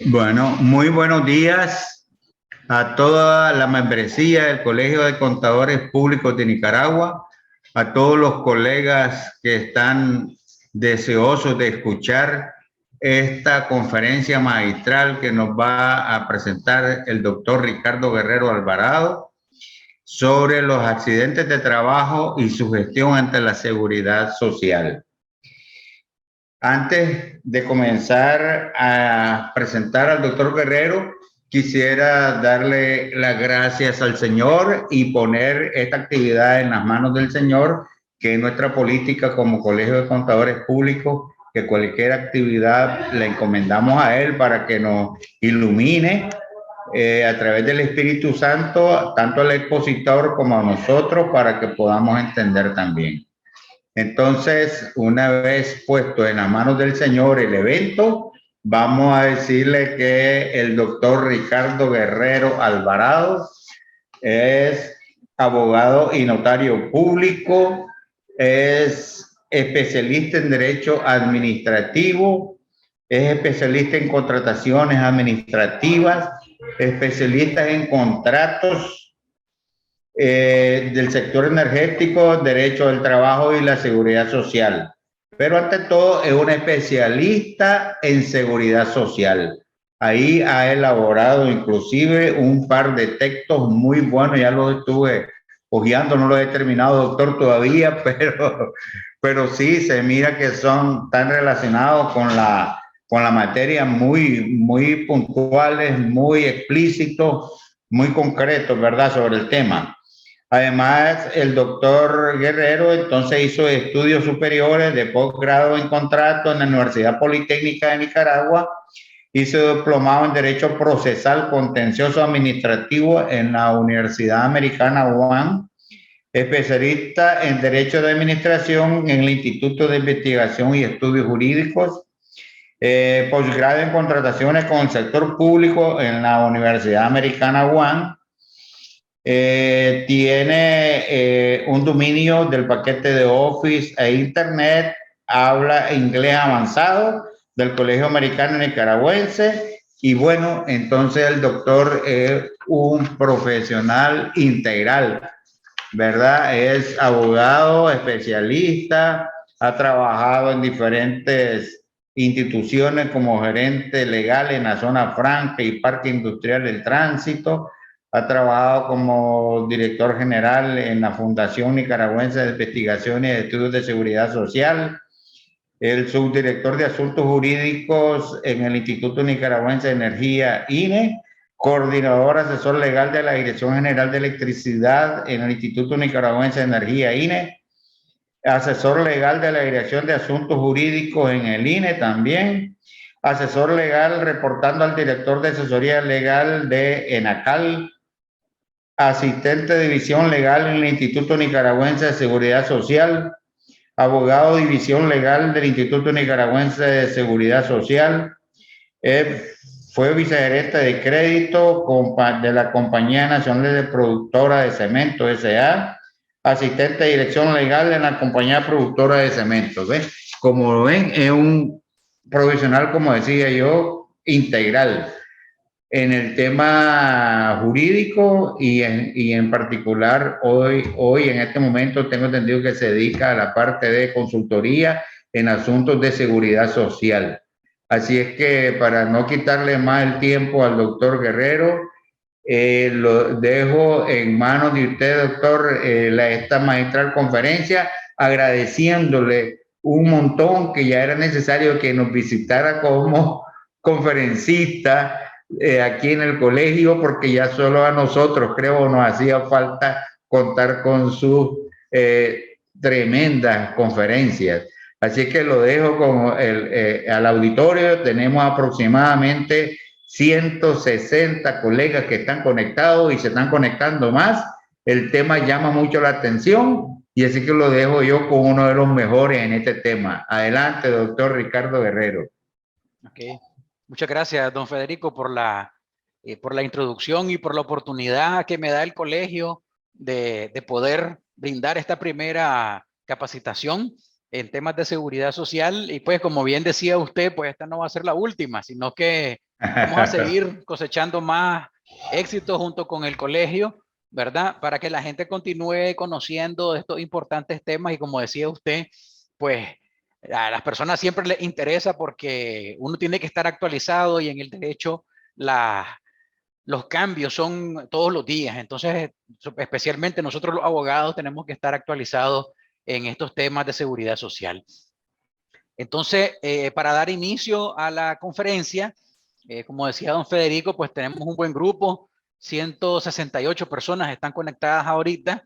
Bueno, muy buenos días a toda la membresía del Colegio de Contadores Públicos de Nicaragua, a todos los colegas que están deseosos de escuchar esta conferencia magistral que nos va a presentar el doctor Ricardo Guerrero Alvarado sobre los accidentes de trabajo y su gestión ante la seguridad social. Antes de comenzar a presentar al doctor Guerrero, quisiera darle las gracias al Señor y poner esta actividad en las manos del Señor, que es nuestra política como Colegio de Contadores Públicos, que cualquier actividad le encomendamos a Él para que nos ilumine a través del Espíritu Santo, tanto al expositor como a nosotros, para que podamos entender también. Entonces, una vez puesto en las manos del Señor el evento, vamos a decirle que el doctor Ricardo Guerrero Alvarado es abogado y notario público, es especialista en derecho administrativo, es especialista en contrataciones administrativas, especialista en contratos del sector energético, derecho del trabajo y la seguridad social. Pero ante todo es un especialista en seguridad social. Ahí ha elaborado inclusive un par de textos muy buenos, ya los estuve hojeando, no los he terminado, doctor, todavía, pero sí se mira que son tan relacionados con la materia, muy puntuales, muy explícitos, muy concretos, ¿verdad?, sobre el tema. Además, el doctor Guerrero entonces hizo estudios superiores de posgrado en contrato en la Universidad Politécnica de Nicaragua, hizo diplomado en Derecho Procesal Contencioso Administrativo en la Universidad Americana UAM, especialista en Derecho de Administración en el Instituto de Investigación y Estudios Jurídicos, posgrado en Contrataciones con el Sector Público en la Universidad Americana UAM. Tiene un dominio del paquete de Office e Internet, habla inglés avanzado del Colegio Americano Nicaragüense y bueno, entonces el doctor es un profesional integral, ¿verdad? Es abogado, especialista, ha trabajado en diferentes instituciones como gerente legal en la zona franca y parque industrial del tránsito, ha trabajado como director general en la Fundación Nicaragüense de Investigaciones y Estudios de Seguridad Social, el subdirector de Asuntos Jurídicos en el Instituto Nicaragüense de Energía, INE, coordinador asesor legal de la Dirección General de Electricidad en el Instituto Nicaragüense de Energía, INE, asesor legal de la Dirección de Asuntos Jurídicos en el INE también, asesor legal reportando al director de asesoría legal de ENACAL, asistente de división legal en el Instituto Nicaragüense de Seguridad Social, abogado de división legal del Instituto Nicaragüense de Seguridad Social, fue vicegerente de crédito de la Compañía Nacional de Productora de Cemento, S.A., asistente de dirección legal en la Compañía Productora de Cemento. ¿Ves? Como lo ven, es un profesional, como decía yo, integral en el tema jurídico y en particular hoy en este momento tengo entendido que se dedica a la parte de consultoría en asuntos de seguridad social. Así es que para no quitarle más el tiempo al doctor Guerrero, lo dejo en manos de usted, doctor, esta magistral conferencia, agradeciéndole un montón que ya era necesario que nos visitara como conferencista aquí en el colegio, porque ya solo a nosotros, creo, nos hacía falta contar con sus tremendas conferencias. Así que lo dejo con al auditorio. Tenemos aproximadamente 160 colegas que están conectados y se están conectando más. El tema llama mucho la atención y así que lo dejo yo con uno de los mejores en este tema. Adelante, doctor Ricardo Guerrero. Okay. Muchas gracias, don Federico, por la introducción y por la oportunidad que me da el colegio de poder brindar esta primera capacitación en temas de seguridad social. Y pues, como bien decía usted, pues esta no va a ser la última, sino que vamos a seguir cosechando más éxitos junto con el colegio, ¿verdad? Para que la gente continúe conociendo estos importantes temas y, como decía usted, pues a las personas siempre les interesa porque uno tiene que estar actualizado y en el derecho los cambios son todos los días. Entonces, especialmente nosotros los abogados tenemos que estar actualizados en estos temas de seguridad social. Entonces, para dar inicio a la conferencia, como decía don Federico, pues tenemos un buen grupo, 168 personas están conectadas ahorita,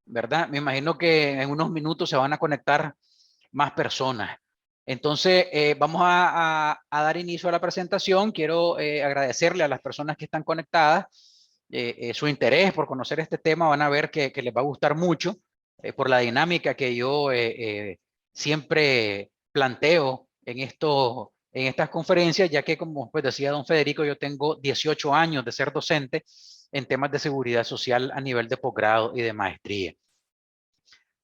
¿verdad? Me imagino que en unos minutos se van a conectar más personas. Entonces, vamos a dar inicio a la presentación. Quiero agradecerle a las personas que están conectadas su interés por conocer este tema. Van a ver que les va a gustar mucho por la dinámica que yo siempre planteo en estas conferencias, ya que, como pues decía don Federico, yo tengo 18 años de ser docente en temas de seguridad social a nivel de posgrado y de maestría.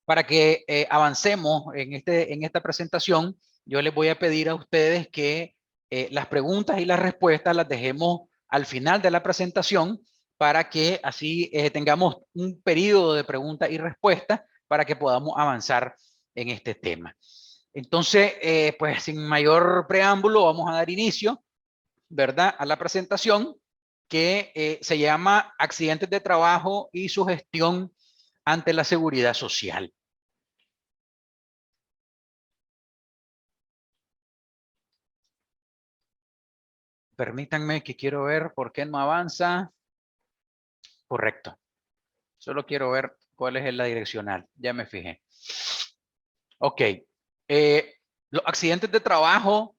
Para que avancemos en esta presentación, yo les voy a pedir a ustedes que las preguntas y las respuestas las dejemos al final de la presentación para que así tengamos un periodo de preguntas y respuestas para que podamos avanzar en este tema. Entonces, pues sin mayor preámbulo, vamos a dar inicio, ¿verdad?, a la presentación que se llama Accidentes de Trabajo y su gestión ante la seguridad social. Permítanme que quiero ver por qué no avanza. Correcto. Solo quiero ver cuál es la direccional. Ya me fijé. Ok. Los accidentes de trabajo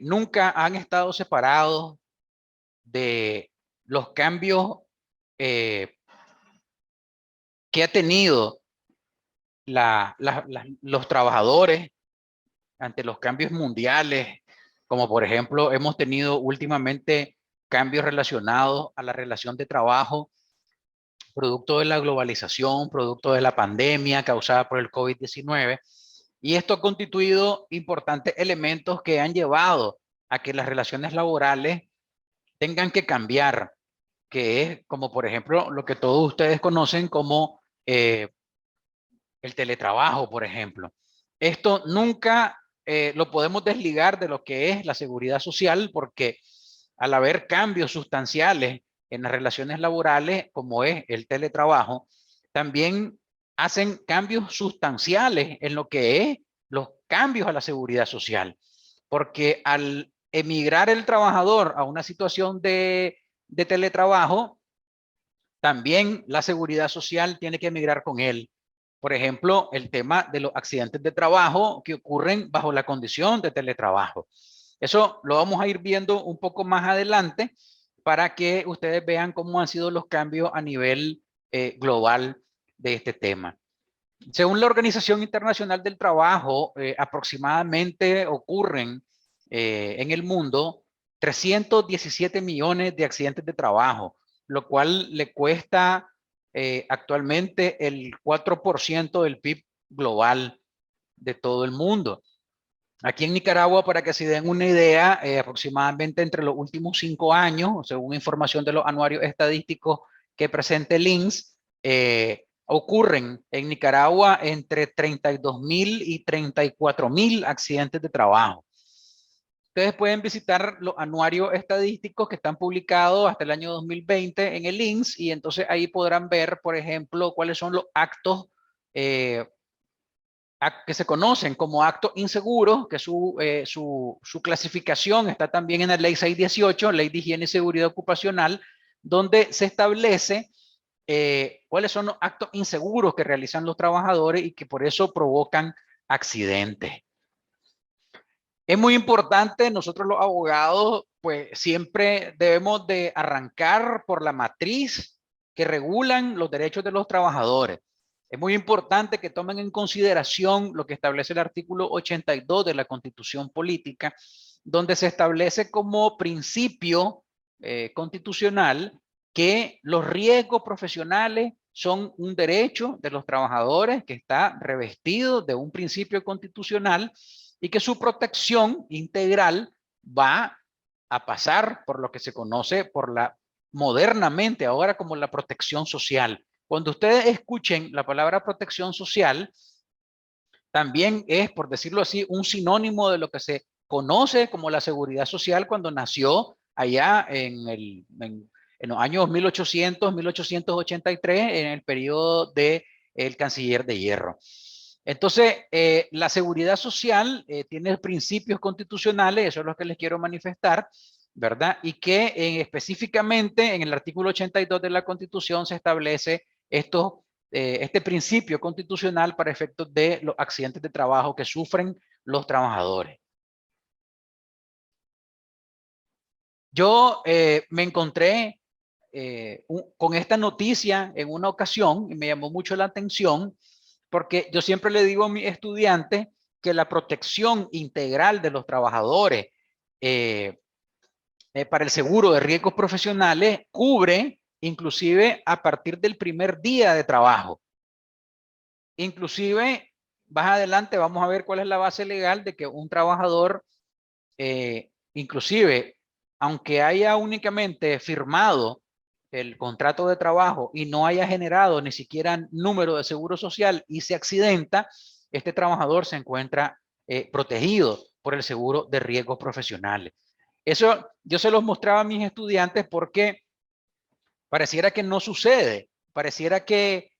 nunca han estado separados de los cambios que ha tenido los trabajadores ante los cambios mundiales, como por ejemplo hemos tenido últimamente cambios relacionados a la relación de trabajo, producto de la globalización, producto de la pandemia causada por el COVID-19, y esto ha constituido importantes elementos que han llevado a que las relaciones laborales tengan que cambiar, que es como por ejemplo lo que todos ustedes conocen como el teletrabajo, por ejemplo. Esto nunca lo podemos desligar de lo que es la seguridad social, porque al haber cambios sustanciales en las relaciones laborales, como es el teletrabajo, también hacen cambios sustanciales en lo que es los cambios a la seguridad social. Porque al emigrar el trabajador a una situación de teletrabajo, también la seguridad social tiene que emigrar con él. Por ejemplo, el tema de los accidentes de trabajo que ocurren bajo la condición de teletrabajo. Eso lo vamos a ir viendo un poco más adelante para que ustedes vean cómo han sido los cambios a nivel global de este tema. Según la Organización Internacional del Trabajo, aproximadamente ocurren en el mundo 317 millones de accidentes de trabajo, lo cual le cuesta actualmente el 4% del PIB global de todo el mundo. Aquí en Nicaragua, para que se den una idea, aproximadamente entre los últimos 5 años, según información de los anuarios estadísticos que presenta el INS, ocurren en Nicaragua entre 32,000 y 34,000 accidentes de trabajo. Ustedes pueden visitar los anuarios estadísticos que están publicados hasta el año 2020 en el INS y entonces ahí podrán ver, por ejemplo, cuáles son los actos que se conocen como actos inseguros, que su clasificación está también en la ley 618, ley de higiene y seguridad ocupacional, donde se establece cuáles son los actos inseguros que realizan los trabajadores y que por eso provocan accidentes. Es muy importante, nosotros los abogados, pues siempre debemos de arrancar por la matriz que regulan los derechos de los trabajadores. Es muy importante que tomen en consideración lo que establece el artículo 82 de la Constitución Política, donde se establece como principio constitucional que los riesgos profesionales son un derecho de los trabajadores que está revestido de un principio constitucional y que su protección integral va a pasar por lo que se conoce por la modernamente ahora como la protección social. Cuando ustedes escuchen la palabra protección social, también es, por decirlo así, un sinónimo de lo que se conoce como la seguridad social cuando nació allá en los años 1800, 1883, en el periodo del canciller de Hierro. Entonces, la seguridad social tiene principios constitucionales, eso es lo que les quiero manifestar, ¿verdad? Y que específicamente en el artículo 82 de la Constitución se establece este principio constitucional para efectos de los accidentes de trabajo que sufren los trabajadores. Yo me encontré con esta noticia en una ocasión y me llamó mucho la atención porque yo siempre le digo a mis estudiantes que la protección integral de los trabajadores para el seguro de riesgos profesionales cubre inclusive a partir del primer día de trabajo. Inclusive, más adelante vamos a ver cuál es la base legal de que un trabajador, inclusive, aunque haya únicamente firmado el contrato de trabajo y no haya generado ni siquiera número de seguro social y se accidenta, este trabajador se encuentra protegido por el seguro de riesgos profesionales. Eso yo se los mostraba a mis estudiantes porque pareciera que no sucede, pareciera que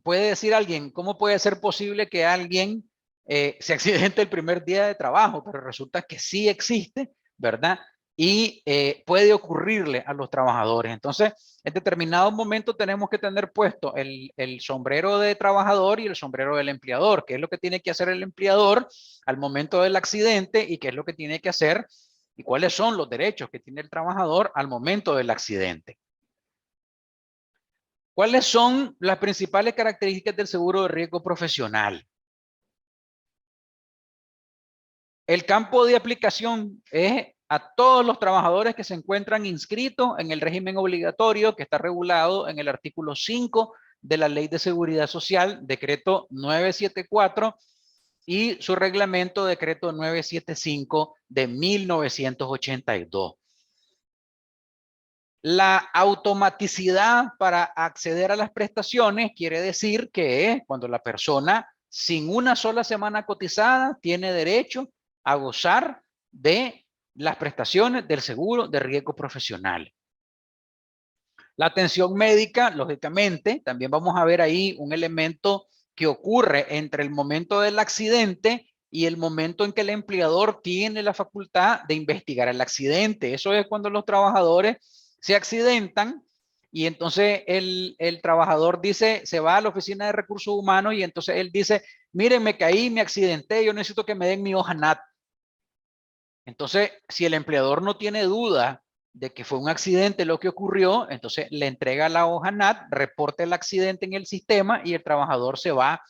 puede decir alguien, ¿cómo puede ser posible que alguien se accidente el primer día de trabajo? Pero resulta que sí existe, ¿verdad? Y puede ocurrirle a los trabajadores. Entonces, en determinado momento tenemos que tener puesto el sombrero de trabajador y el sombrero del empleador. ¿Qué es lo que tiene que hacer el empleador al momento del accidente y qué es lo que tiene que hacer y cuáles son los derechos que tiene el trabajador al momento del accidente? ¿Cuáles son las principales características del seguro de riesgo profesional? El campo de aplicación es a todos los trabajadores que se encuentran inscritos en el régimen obligatorio que está regulado en el artículo 5 de la Ley de Seguridad Social, decreto 974, y su reglamento, decreto 975 de 1982. La automaticidad para acceder a las prestaciones quiere decir que cuando la persona sin una sola semana cotizada tiene derecho a gozar de las prestaciones del seguro de riesgo profesional. La atención médica, lógicamente, también vamos a ver ahí un elemento que ocurre entre el momento del accidente y el momento en que el empleador tiene la facultad de investigar el accidente. Eso es cuando los trabajadores se accidentan y entonces el trabajador dice, se va a la oficina de recursos humanos y entonces él dice, miren, me caí, me accidenté, yo necesito que me den mi hoja NAT. Entonces, si el empleador no tiene duda de que fue un accidente lo que ocurrió, entonces le entrega la hoja NAT, reporta el accidente en el sistema y el trabajador se va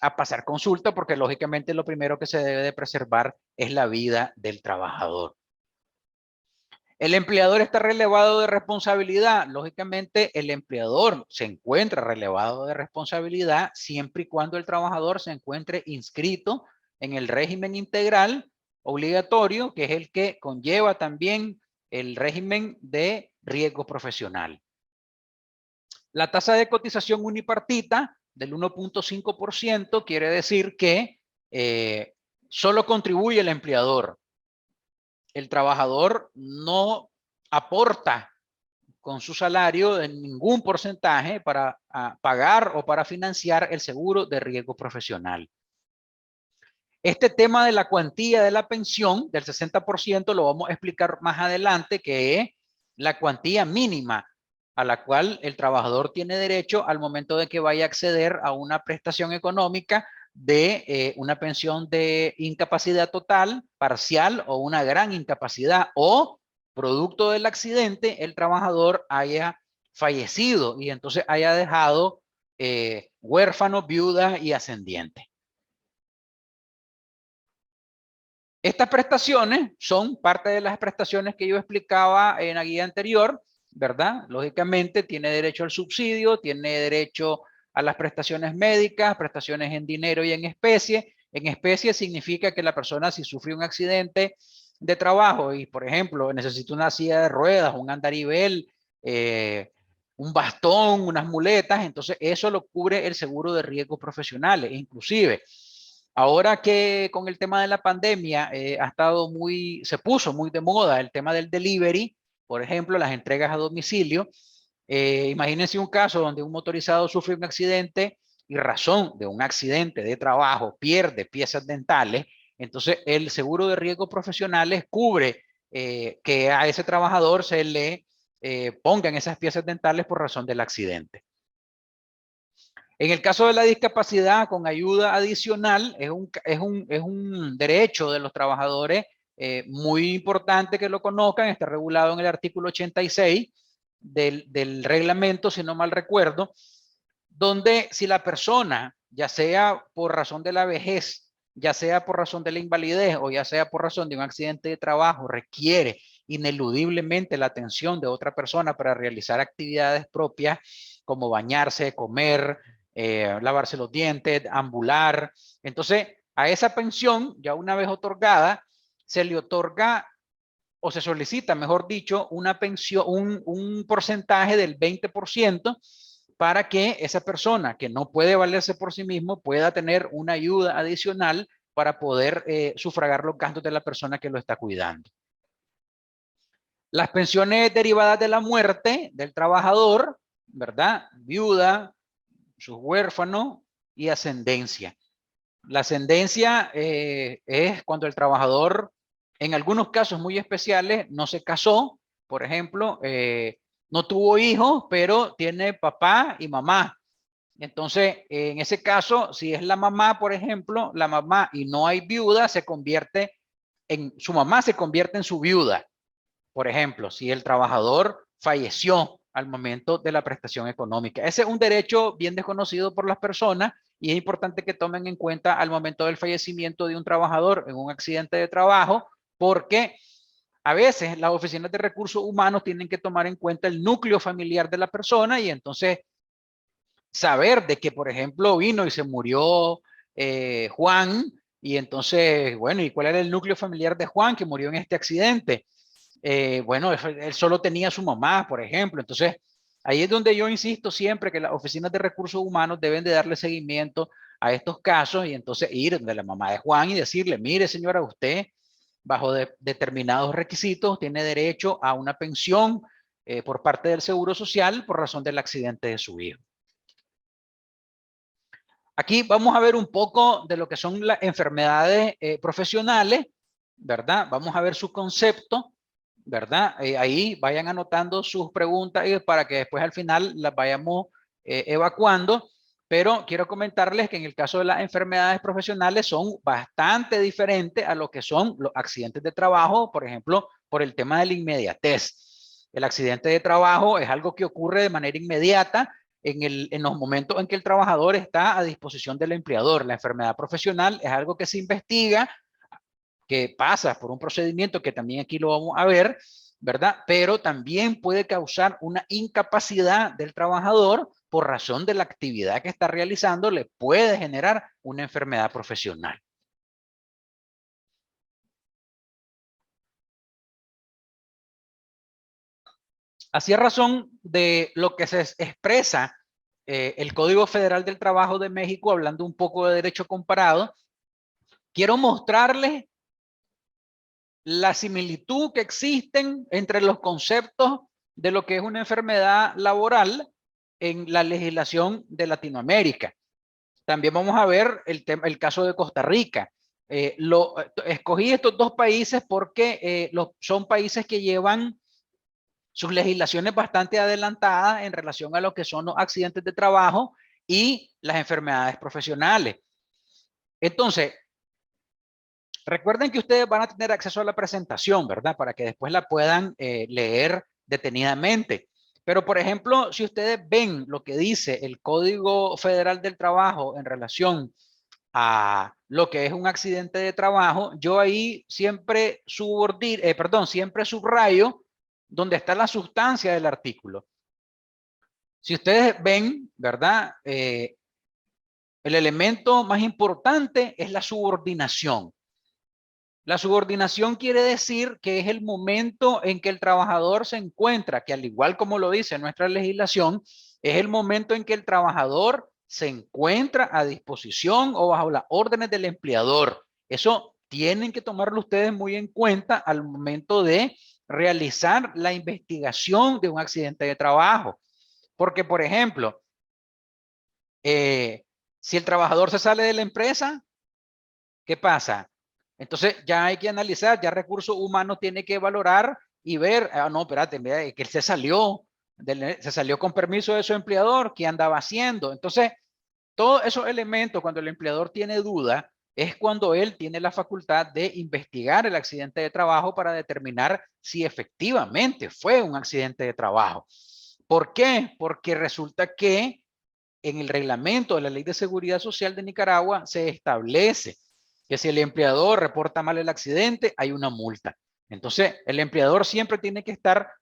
a pasar consulta porque lógicamente lo primero que se debe de preservar es la vida del trabajador. El empleador está relevado de responsabilidad. Lógicamente, el empleador se encuentra relevado de responsabilidad siempre y cuando el trabajador se encuentre inscrito en el régimen integral obligatorio, que es el que conlleva también el régimen de riesgo profesional. La tasa de cotización unipartita del 1.5% quiere decir que solo contribuye el empleador. El trabajador no aporta con su salario en ningún porcentaje para pagar o para financiar el seguro de riesgo profesional. Este tema de la cuantía de la pensión del 60% lo vamos a explicar más adelante, que es la cuantía mínima a la cual el trabajador tiene derecho al momento de que vaya a acceder a una prestación económica de una pensión de incapacidad total, parcial o una gran incapacidad o producto del accidente el trabajador haya fallecido y entonces haya dejado huérfanos, viudas y ascendientes. Estas prestaciones son parte de las prestaciones que yo explicaba en la guía anterior ¿verdad? Lógicamente tiene derecho al subsidio, tiene derecho a las prestaciones médicas, prestaciones en dinero y en especie. En especie significa que la persona, si sufre un accidente de trabajo y, por ejemplo, necesita una silla de ruedas, un andarivel, un bastón, unas muletas, entonces eso lo cubre el seguro de riesgos profesionales. Inclusive, ahora que con el tema de la pandemia se puso muy de moda el tema del delivery, por ejemplo, las entregas a domicilio. Imagínense un caso donde un motorizado sufre un accidente y razón de un accidente de trabajo pierde piezas dentales, entonces el seguro de riesgos profesionales cubre que a ese trabajador se le pongan esas piezas dentales por razón del accidente. En el caso de la discapacidad con ayuda adicional, es un derecho de los trabajadores muy importante que lo conozcan, está regulado en el artículo 86 del reglamento, si no mal recuerdo, donde si la persona, ya sea por razón de la vejez, ya sea por razón de la invalidez o ya sea por razón de un accidente de trabajo, requiere ineludiblemente la atención de otra persona para realizar actividades propias como bañarse, comer, lavarse los dientes, ambular. Entonces, a esa pensión, ya una vez otorgada, se le otorga o se solicita, mejor dicho, una pensión, un porcentaje del 20% para que esa persona que no puede valerse por sí mismo pueda tener una ayuda adicional para poder sufragar los gastos de la persona que lo está cuidando. Las pensiones derivadas de la muerte del trabajador, ¿verdad? Viuda, sus huérfanos y ascendencia. La ascendencia es cuando el trabajador, en algunos casos muy especiales, no se casó, por ejemplo, no tuvo hijos, pero tiene papá y mamá. Entonces, en ese caso, si es la mamá, por ejemplo, la mamá y no hay viuda, su mamá se convierte en su viuda. Por ejemplo, si el trabajador falleció al momento de la prestación económica. Ese es un derecho bien desconocido por las personas y es importante que tomen en cuenta al momento del fallecimiento de un trabajador en un accidente de trabajo, porque a veces las oficinas de recursos humanos tienen que tomar en cuenta el núcleo familiar de la persona y entonces saber de que, por ejemplo, vino y se murió Juan y entonces, bueno, ¿y cuál era el núcleo familiar de Juan que murió en este accidente? Bueno, él solo tenía a su mamá, por ejemplo. Entonces, ahí es donde yo insisto siempre que las oficinas de recursos humanos deben de darle seguimiento a estos casos y entonces ir de la mamá de Juan y decirle, mire señora, usted bajo determinados requisitos tiene derecho a una pensión por parte del Seguro Social por razón del accidente de su hijo. Aquí vamos a ver un poco de lo que son las enfermedades profesionales, ¿verdad? Vamos a ver su concepto, ¿verdad? Ahí vayan anotando sus preguntas para que después al final las vayamos evacuando, pero quiero comentarles que en el caso de las enfermedades profesionales son bastante diferentes a lo que son los accidentes de trabajo, por ejemplo, por el tema de la inmediatez. El accidente de trabajo es algo que ocurre de manera inmediata en los momentos en que el trabajador está a disposición del empleador. La enfermedad profesional es algo que se investiga, que pasa por un procedimiento que también aquí lo vamos a ver, ¿verdad? Pero también puede causar una incapacidad del trabajador por razón de la actividad que está realizando, le puede generar una enfermedad profesional. Así es razón de lo que se expresa el Código Federal del Trabajo de México, hablando un poco de derecho comparado, quiero mostrarles la similitud que existen entre los conceptos de lo que es una enfermedad laboral en la legislación de Latinoamérica. También vamos a ver el caso de Costa Rica. Escogí estos dos países porque son países que llevan sus legislaciones bastante adelantadas en relación a lo que son los accidentes de trabajo y las enfermedades profesionales. Entonces, recuerden que ustedes van a tener acceso a la presentación, ¿verdad? Para que después la puedan leer detenidamente. Pero, por ejemplo, si ustedes ven lo que dice el Código Federal del Trabajo en relación a lo que es un accidente de trabajo, yo ahí siempre siempre subrayo, donde está la sustancia del artículo. Si ustedes ven, ¿verdad? El elemento más importante es la subordinación. La subordinación quiere decir que es el momento en que el trabajador se encuentra, que al igual como lo dice nuestra legislación, es el momento en que el trabajador se encuentra a disposición o bajo las órdenes del empleador. Eso tienen que tomarlo ustedes muy en cuenta al momento de realizar la investigación de un accidente de trabajo. Porque, por ejemplo, si el trabajador se sale de la empresa, ¿qué pasa? Entonces ya hay que analizar, ya recursos humanos tiene que valorar y ver, no, espérate, mira, que él se salió con permiso de su empleador, ¿qué andaba haciendo? Entonces, todos esos elementos, cuando el empleador tiene duda, es cuando él tiene la facultad de investigar el accidente de trabajo para determinar si efectivamente fue un accidente de trabajo. ¿Por qué? Porque resulta que en el reglamento de la Ley de Seguridad Social de Nicaragua se establece que si el empleador reporta mal el accidente, hay una multa. Entonces, el empleador siempre tiene que estar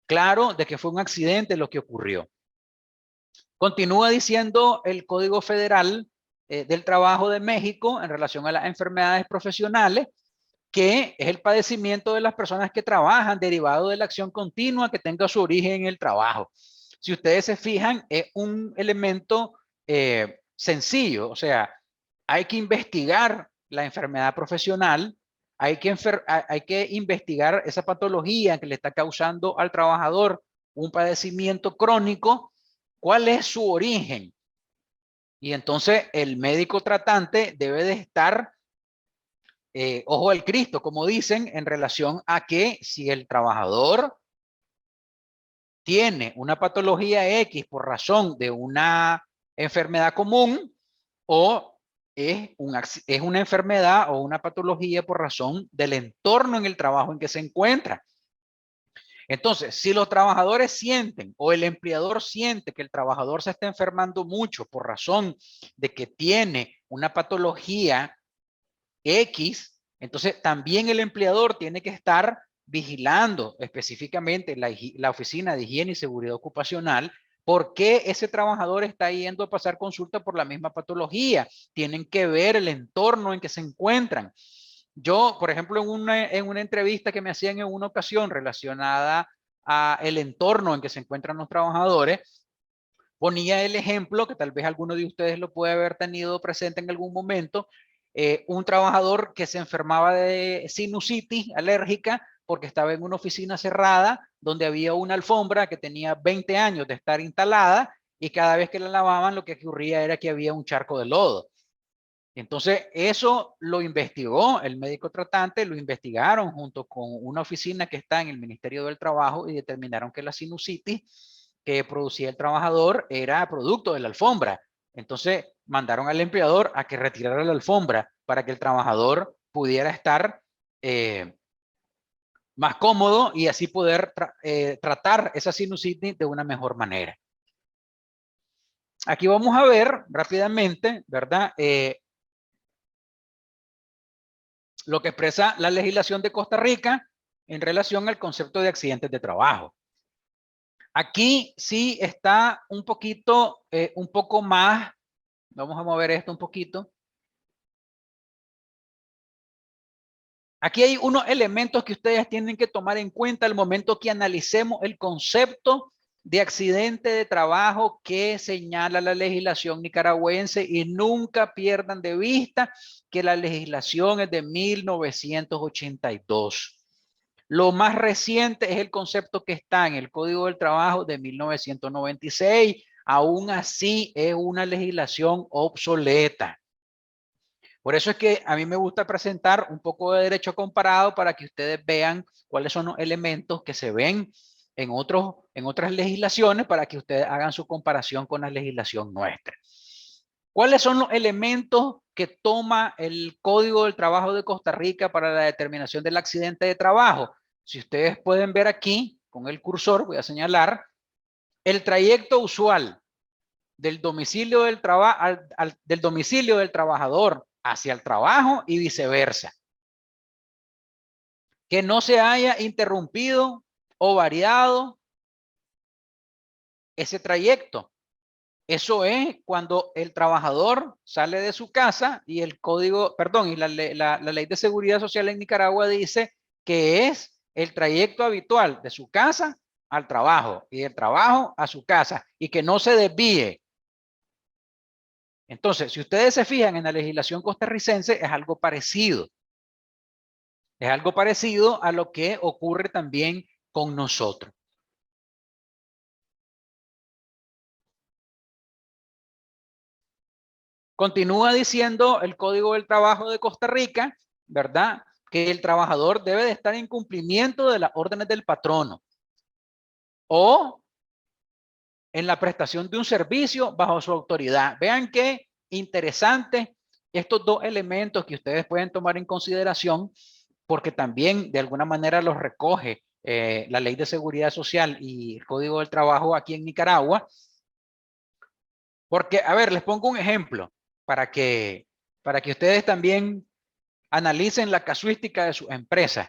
claro de que fue un accidente lo que ocurrió. Continúa diciendo el Código Federal del Trabajo de México en relación a las enfermedades profesionales, que es el padecimiento de las personas que trabajan derivado de la acción continua que tenga su origen en el trabajo. Si ustedes se fijan, es un elemento sencillo, o sea, hay que investigar la enfermedad profesional, hay que investigar esa patología que le está causando al trabajador un padecimiento crónico, cuál es su origen. Y entonces el médico tratante debe de estar ojo al Cristo, como dicen, en relación a que si el trabajador tiene una patología X por razón de una enfermedad común o es una enfermedad o una patología por razón del entorno en el trabajo en que se encuentra. Entonces, si los trabajadores sienten o el empleador siente que el trabajador se está enfermando mucho por razón de que tiene una patología X, entonces también el empleador tiene que estar vigilando específicamente la Oficina de Higiene y Seguridad Ocupacional por qué ese trabajador está yendo a pasar consulta por la misma patología. Tienen que ver el entorno en que se encuentran. Yo, por ejemplo, en una entrevista que me hacían en una ocasión relacionada a el entorno en que se encuentran los trabajadores, ponía el ejemplo, que tal vez alguno de ustedes lo puede haber tenido presente en algún momento, un trabajador que se enfermaba de sinusitis alérgica porque estaba en una oficina cerrada donde había una alfombra que tenía 20 años de estar instalada y cada vez que la lavaban lo que ocurría era que había un charco de lodo. Entonces, eso lo investigó el médico tratante, lo investigaron junto con una oficina que está en el Ministerio del Trabajo y determinaron que la sinusitis que producía el trabajador era producto de la alfombra. Entonces, mandaron al empleador a que retirara la alfombra para que el trabajador pudiera estar más cómodo y así poder tratar esa sinusitis de una mejor manera. Aquí vamos a ver rápidamente, ¿verdad? Lo que expresa la legislación de Costa Rica en relación al concepto de accidentes de trabajo. Aquí sí está un poquito, un poco más, vamos a mover esto un poquito. Aquí hay unos elementos que ustedes tienen que tomar en cuenta al momento que analicemos el concepto de accidente de trabajo que señala la legislación nicaragüense y nunca pierdan de vista que la legislación es de 1982. Lo más reciente es el concepto que está en el Código del Trabajo de 1996. Aún así es una legislación obsoleta. Por eso es que a mí me gusta presentar un poco de derecho comparado para que ustedes vean cuáles son los elementos que se ven en otras legislaciones para que ustedes hagan su comparación con la legislación nuestra. ¿Cuáles son los elementos que toma el Código del Trabajo de Costa Rica para la determinación del accidente de trabajo? Si ustedes pueden ver aquí, con el cursor, voy a señalar, el trayecto usual del domicilio del trabajador hacia el trabajo y viceversa. Que no se haya interrumpido o variado ese trayecto. Eso es cuando el trabajador sale de su casa y el código, perdón, y la ley de seguridad social en Nicaragua dice que es el trayecto habitual de su casa al trabajo y del trabajo a su casa y que no se desvíe. Entonces, si ustedes se fijan en la legislación costarricense, es algo parecido. Es algo parecido a lo que ocurre también con nosotros. Continúa diciendo el Código del Trabajo de Costa Rica, ¿verdad? Que el trabajador debe de estar en cumplimiento de las órdenes del patrono o en la prestación de un servicio bajo su autoridad. Vean qué interesante estos dos elementos que ustedes pueden tomar en consideración, porque también de alguna manera los recoge la Ley de Seguridad Social y el Código del Trabajo aquí en Nicaragua. Porque, a ver, les pongo un ejemplo para que ustedes también analicen la casuística de sus empresas.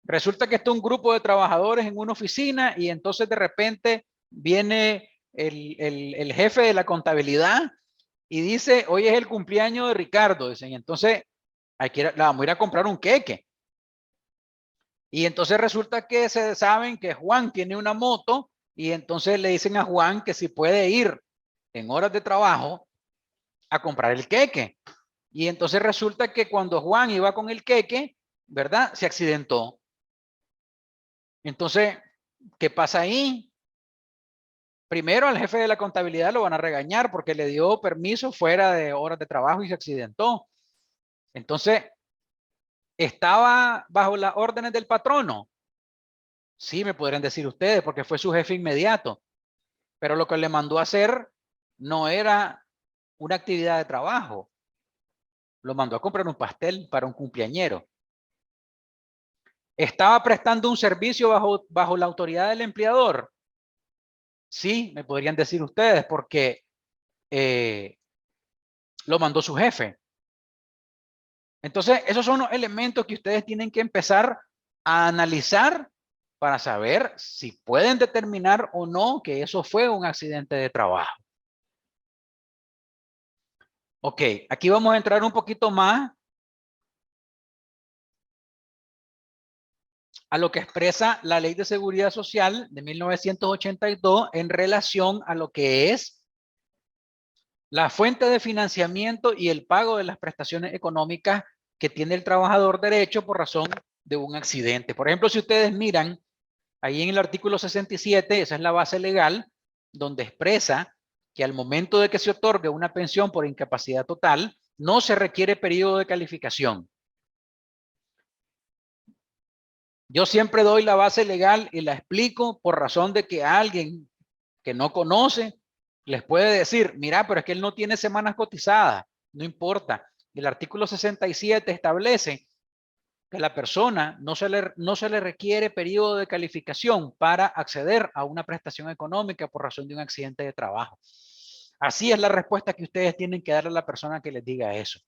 Resulta que está un grupo de trabajadores en una oficina y entonces de repente viene el jefe de la contabilidad y dice, hoy es el cumpleaños de Ricardo. Dicen, entonces le vamos a ir a comprar un queque. Y entonces resulta que se saben que Juan tiene una moto y entonces le dicen a Juan que si puede ir en horas de trabajo a comprar el queque. Y entonces resulta que cuando Juan iba con el queque, ¿verdad? Se accidentó. Entonces, ¿qué pasa ahí? Primero al jefe de la contabilidad lo van a regañar porque le dio permiso fuera de horas de trabajo y se accidentó. Entonces, ¿estaba bajo las órdenes del patrono? Sí, me podrían decir ustedes porque fue su jefe inmediato. Pero lo que le mandó a hacer no era una actividad de trabajo. Lo mandó a comprar un pastel para un cumpleañero. ¿Estaba prestando un servicio bajo la autoridad del empleador? Sí, me podrían decir ustedes, porque lo mandó su jefe. Entonces, esos son los elementos que ustedes tienen que empezar a analizar para saber si pueden determinar o no que eso fue un accidente de trabajo. Ok, aquí vamos a entrar un poquito más a lo que expresa la Ley de Seguridad Social de 1982 en relación a lo que es la fuente de financiamiento y el pago de las prestaciones económicas que tiene el trabajador derecho por razón de un accidente. Por ejemplo, si ustedes miran ahí en el artículo 67, esa es la base legal, donde expresa que al momento de que se otorgue una pensión por incapacidad total, no se requiere periodo de calificación. Yo siempre doy la base legal y la explico por razón de que alguien que no conoce les puede decir, mira, pero es que él no tiene semanas cotizadas, no importa. El artículo 67 establece que la persona no se le requiere periodo de calificación para acceder a una prestación económica por razón de un accidente de trabajo. Así es la respuesta que ustedes tienen que darle a la persona que les diga eso.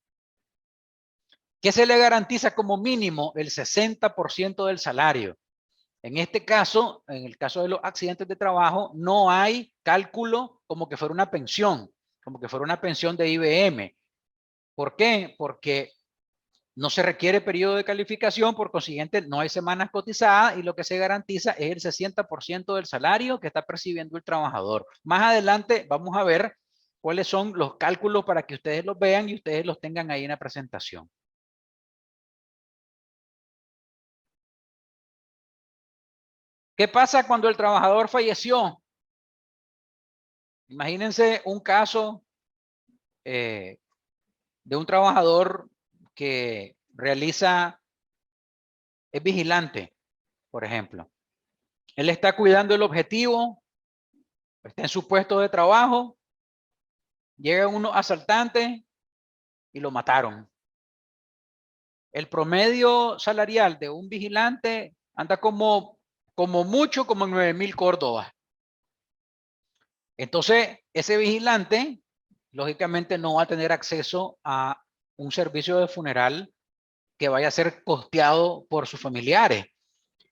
¿Qué se le garantiza como mínimo? El 60% del salario. En este caso, en el caso de los accidentes de trabajo, no hay cálculo como que fuera una pensión, como que fuera una pensión de IBM. ¿Por qué? Porque no se requiere periodo de calificación, por consiguiente no hay semanas cotizadas y lo que se garantiza es el 60% del salario que está percibiendo el trabajador. Más adelante vamos a ver cuáles son los cálculos para que ustedes los vean y ustedes los tengan ahí en la presentación. ¿Qué pasa cuando el trabajador falleció? Imagínense un caso de un trabajador que es vigilante, por ejemplo. Él está cuidando el objetivo, está en su puesto de trabajo, llegan unos asaltantes y lo mataron. El promedio salarial de un vigilante anda como mucho, como 9,000 córdobas. Entonces, ese vigilante, lógicamente, no va a tener acceso a un servicio de funeral que vaya a ser costeado por sus familiares.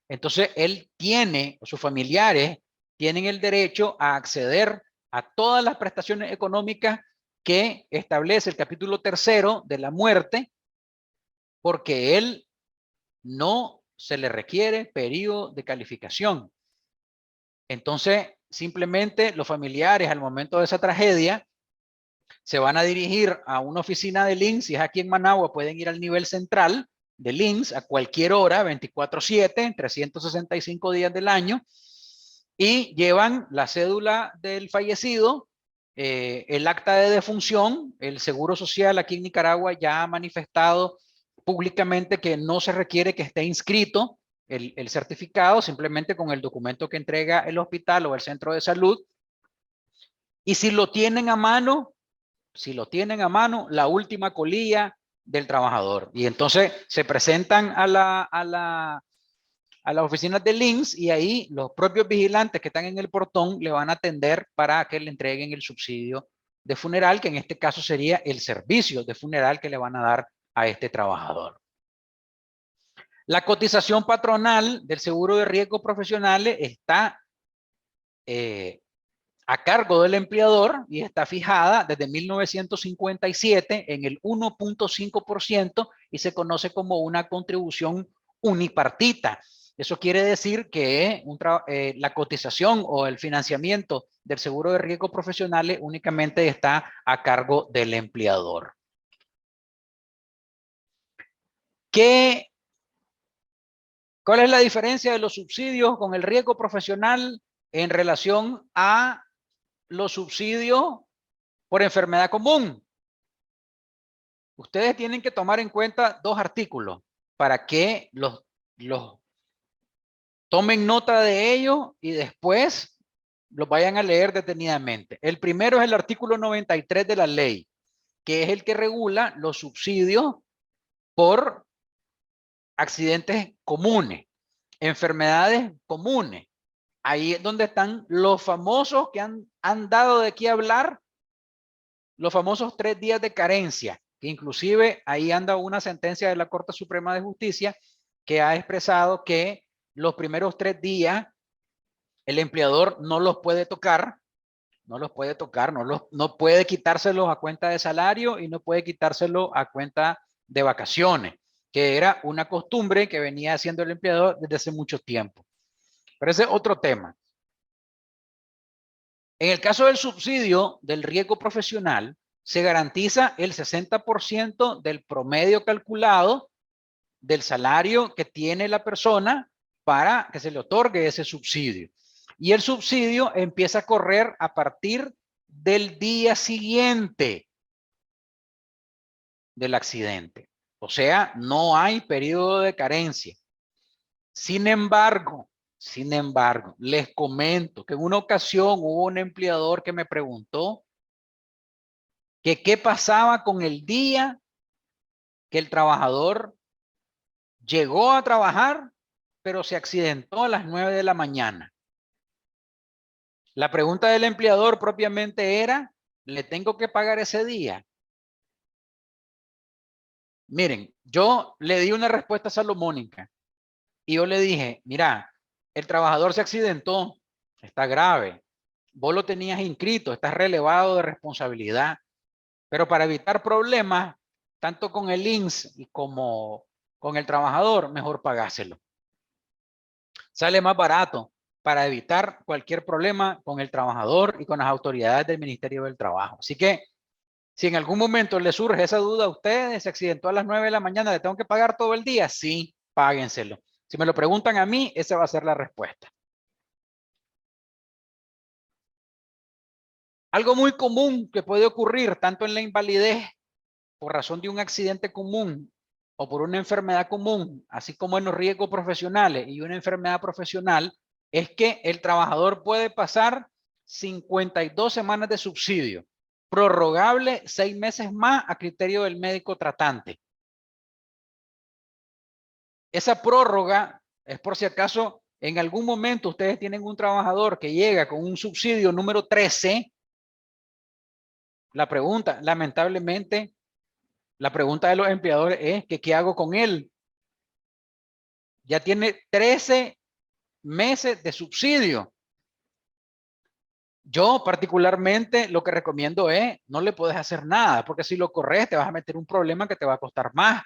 Entonces, él tiene, o sus familiares, tienen el derecho a acceder a todas las prestaciones económicas que establece el capítulo 3 de la muerte, porque él no se le requiere periodo de calificación. Entonces, simplemente los familiares al momento de esa tragedia se van a dirigir a una oficina de Links. Si es aquí en Managua, pueden ir al nivel central de Links a cualquier hora, 24/7, 365 días del año, y llevan la cédula del fallecido, el acta de defunción. El Seguro Social aquí en Nicaragua ya ha manifestado públicamente que no se requiere que esté inscrito el certificado, simplemente con el documento que entrega el hospital o el centro de salud. Y si lo tienen a mano, la última colilla del trabajador. Y entonces se presentan a las oficinas de Links, y ahí los propios vigilantes que están en el portón le van a atender para que le entreguen el subsidio de funeral, que en este caso sería el servicio de funeral que le van a dar a este trabajador. La cotización patronal del seguro de riesgos profesionales está a cargo del empleador y está fijada desde 1957 en el 1.5% y se conoce como una contribución unipartita. Eso quiere decir que la cotización o el financiamiento del seguro de riesgos profesionales únicamente está a cargo del empleador. ¿Cuál es la diferencia de los subsidios con el riesgo profesional en relación a los subsidios por enfermedad común? Ustedes tienen que tomar en cuenta dos artículos para que los tomen nota de ello y después los vayan a leer detenidamente. El primero es el artículo 93 de la ley, que es el que regula los subsidios por accidentes comunes, enfermedades comunes. Ahí es donde están los famosos que han dado de qué hablar, los famosos 3 días de carencia, que inclusive ahí anda una sentencia de la Corte Suprema de Justicia que ha expresado que los primeros 3 días el empleador no los puede tocar, no puede quitárselos a cuenta de salario y no puede quitárselo a cuenta de vacaciones, que era una costumbre que venía haciendo el empleador desde hace mucho tiempo. Pero ese es otro tema. En el caso del subsidio del riesgo profesional, se garantiza el 60% del promedio calculado del salario que tiene la persona para que se le otorgue ese subsidio. Y el subsidio empieza a correr a partir del día siguiente del accidente. O sea, no hay periodo de carencia. Sin embargo, les comento que en una ocasión hubo un empleador que me preguntó que qué pasaba con el día que el trabajador llegó a trabajar, pero se accidentó a las 9 de la mañana. La pregunta del empleador propiamente era, ¿le tengo que pagar ese día? Miren, yo le di una respuesta salomónica y yo le dije, mira, el trabajador se accidentó, está grave, vos lo tenías inscrito, estás relevado de responsabilidad, pero para evitar problemas, tanto con el INSS y como con el trabajador, mejor pagáselo. Sale más barato para evitar cualquier problema con el trabajador y con las autoridades del Ministerio del Trabajo. Así que, si en algún momento le surge esa duda a ustedes, se accidentó a las 9 de la mañana, ¿le tengo que pagar todo el día? Sí, páguenselo. Si me lo preguntan a mí, esa va a ser la respuesta. Algo muy común que puede ocurrir tanto en la invalidez por razón de un accidente común o por una enfermedad común, así como en los riesgos profesionales y una enfermedad profesional, es que el trabajador puede pasar 52 semanas de subsidio, prorrogable 6 meses más a criterio del médico tratante. Esa prórroga es por si acaso en algún momento ustedes tienen un trabajador que llega con un subsidio número 13. La pregunta, lamentablemente, la pregunta de los empleadores es que ¿qué hago con él? Ya tiene 13 meses de subsidio. Yo particularmente lo que recomiendo es, no le puedes hacer nada, porque si lo corres te vas a meter un problema que te va a costar más.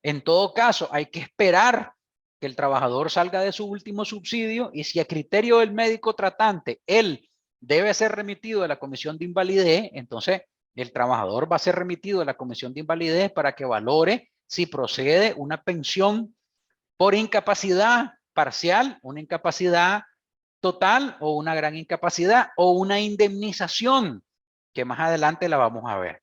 En todo caso, hay que esperar que el trabajador salga de su último subsidio y si a criterio del médico tratante él debe ser remitido a la comisión de invalidez, entonces el trabajador va a ser remitido a la comisión de invalidez para que valore si procede una pensión por incapacidad parcial, una incapacidad total o una gran incapacidad o una indemnización, que más adelante la vamos a ver.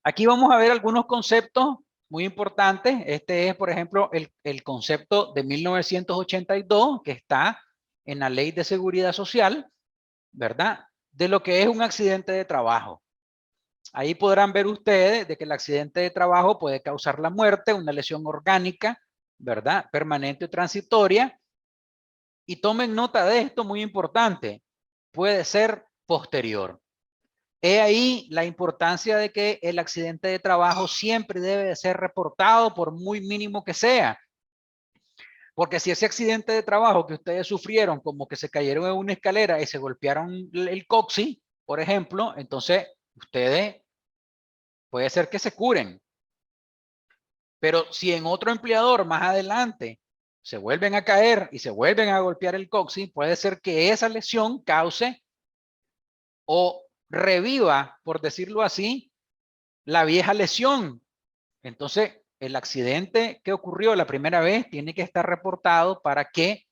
Aquí vamos a ver algunos conceptos muy importantes. Este es, por ejemplo, el concepto de 1982 que está en la Ley de Seguridad Social, ¿verdad? De lo que es un accidente de trabajo. Ahí podrán ver ustedes de que el accidente de trabajo puede causar la muerte, una lesión orgánica, ¿verdad? Permanente o transitoria. Y tomen nota de esto, muy importante. Puede ser posterior. He ahí la importancia de que el accidente de trabajo siempre debe de ser reportado por muy mínimo que sea. Porque si ese accidente de trabajo que ustedes sufrieron, como que se cayeron en una escalera y se golpearon el coxis, por ejemplo, entonces ustedes puede ser que se curen. Pero si en otro empleador más adelante se vuelven a caer y se vuelven a golpear el coxis, puede ser que esa lesión cause o reviva, por decirlo así, la vieja lesión. Entonces, el accidente que ocurrió la primera vez tiene que estar reportado para que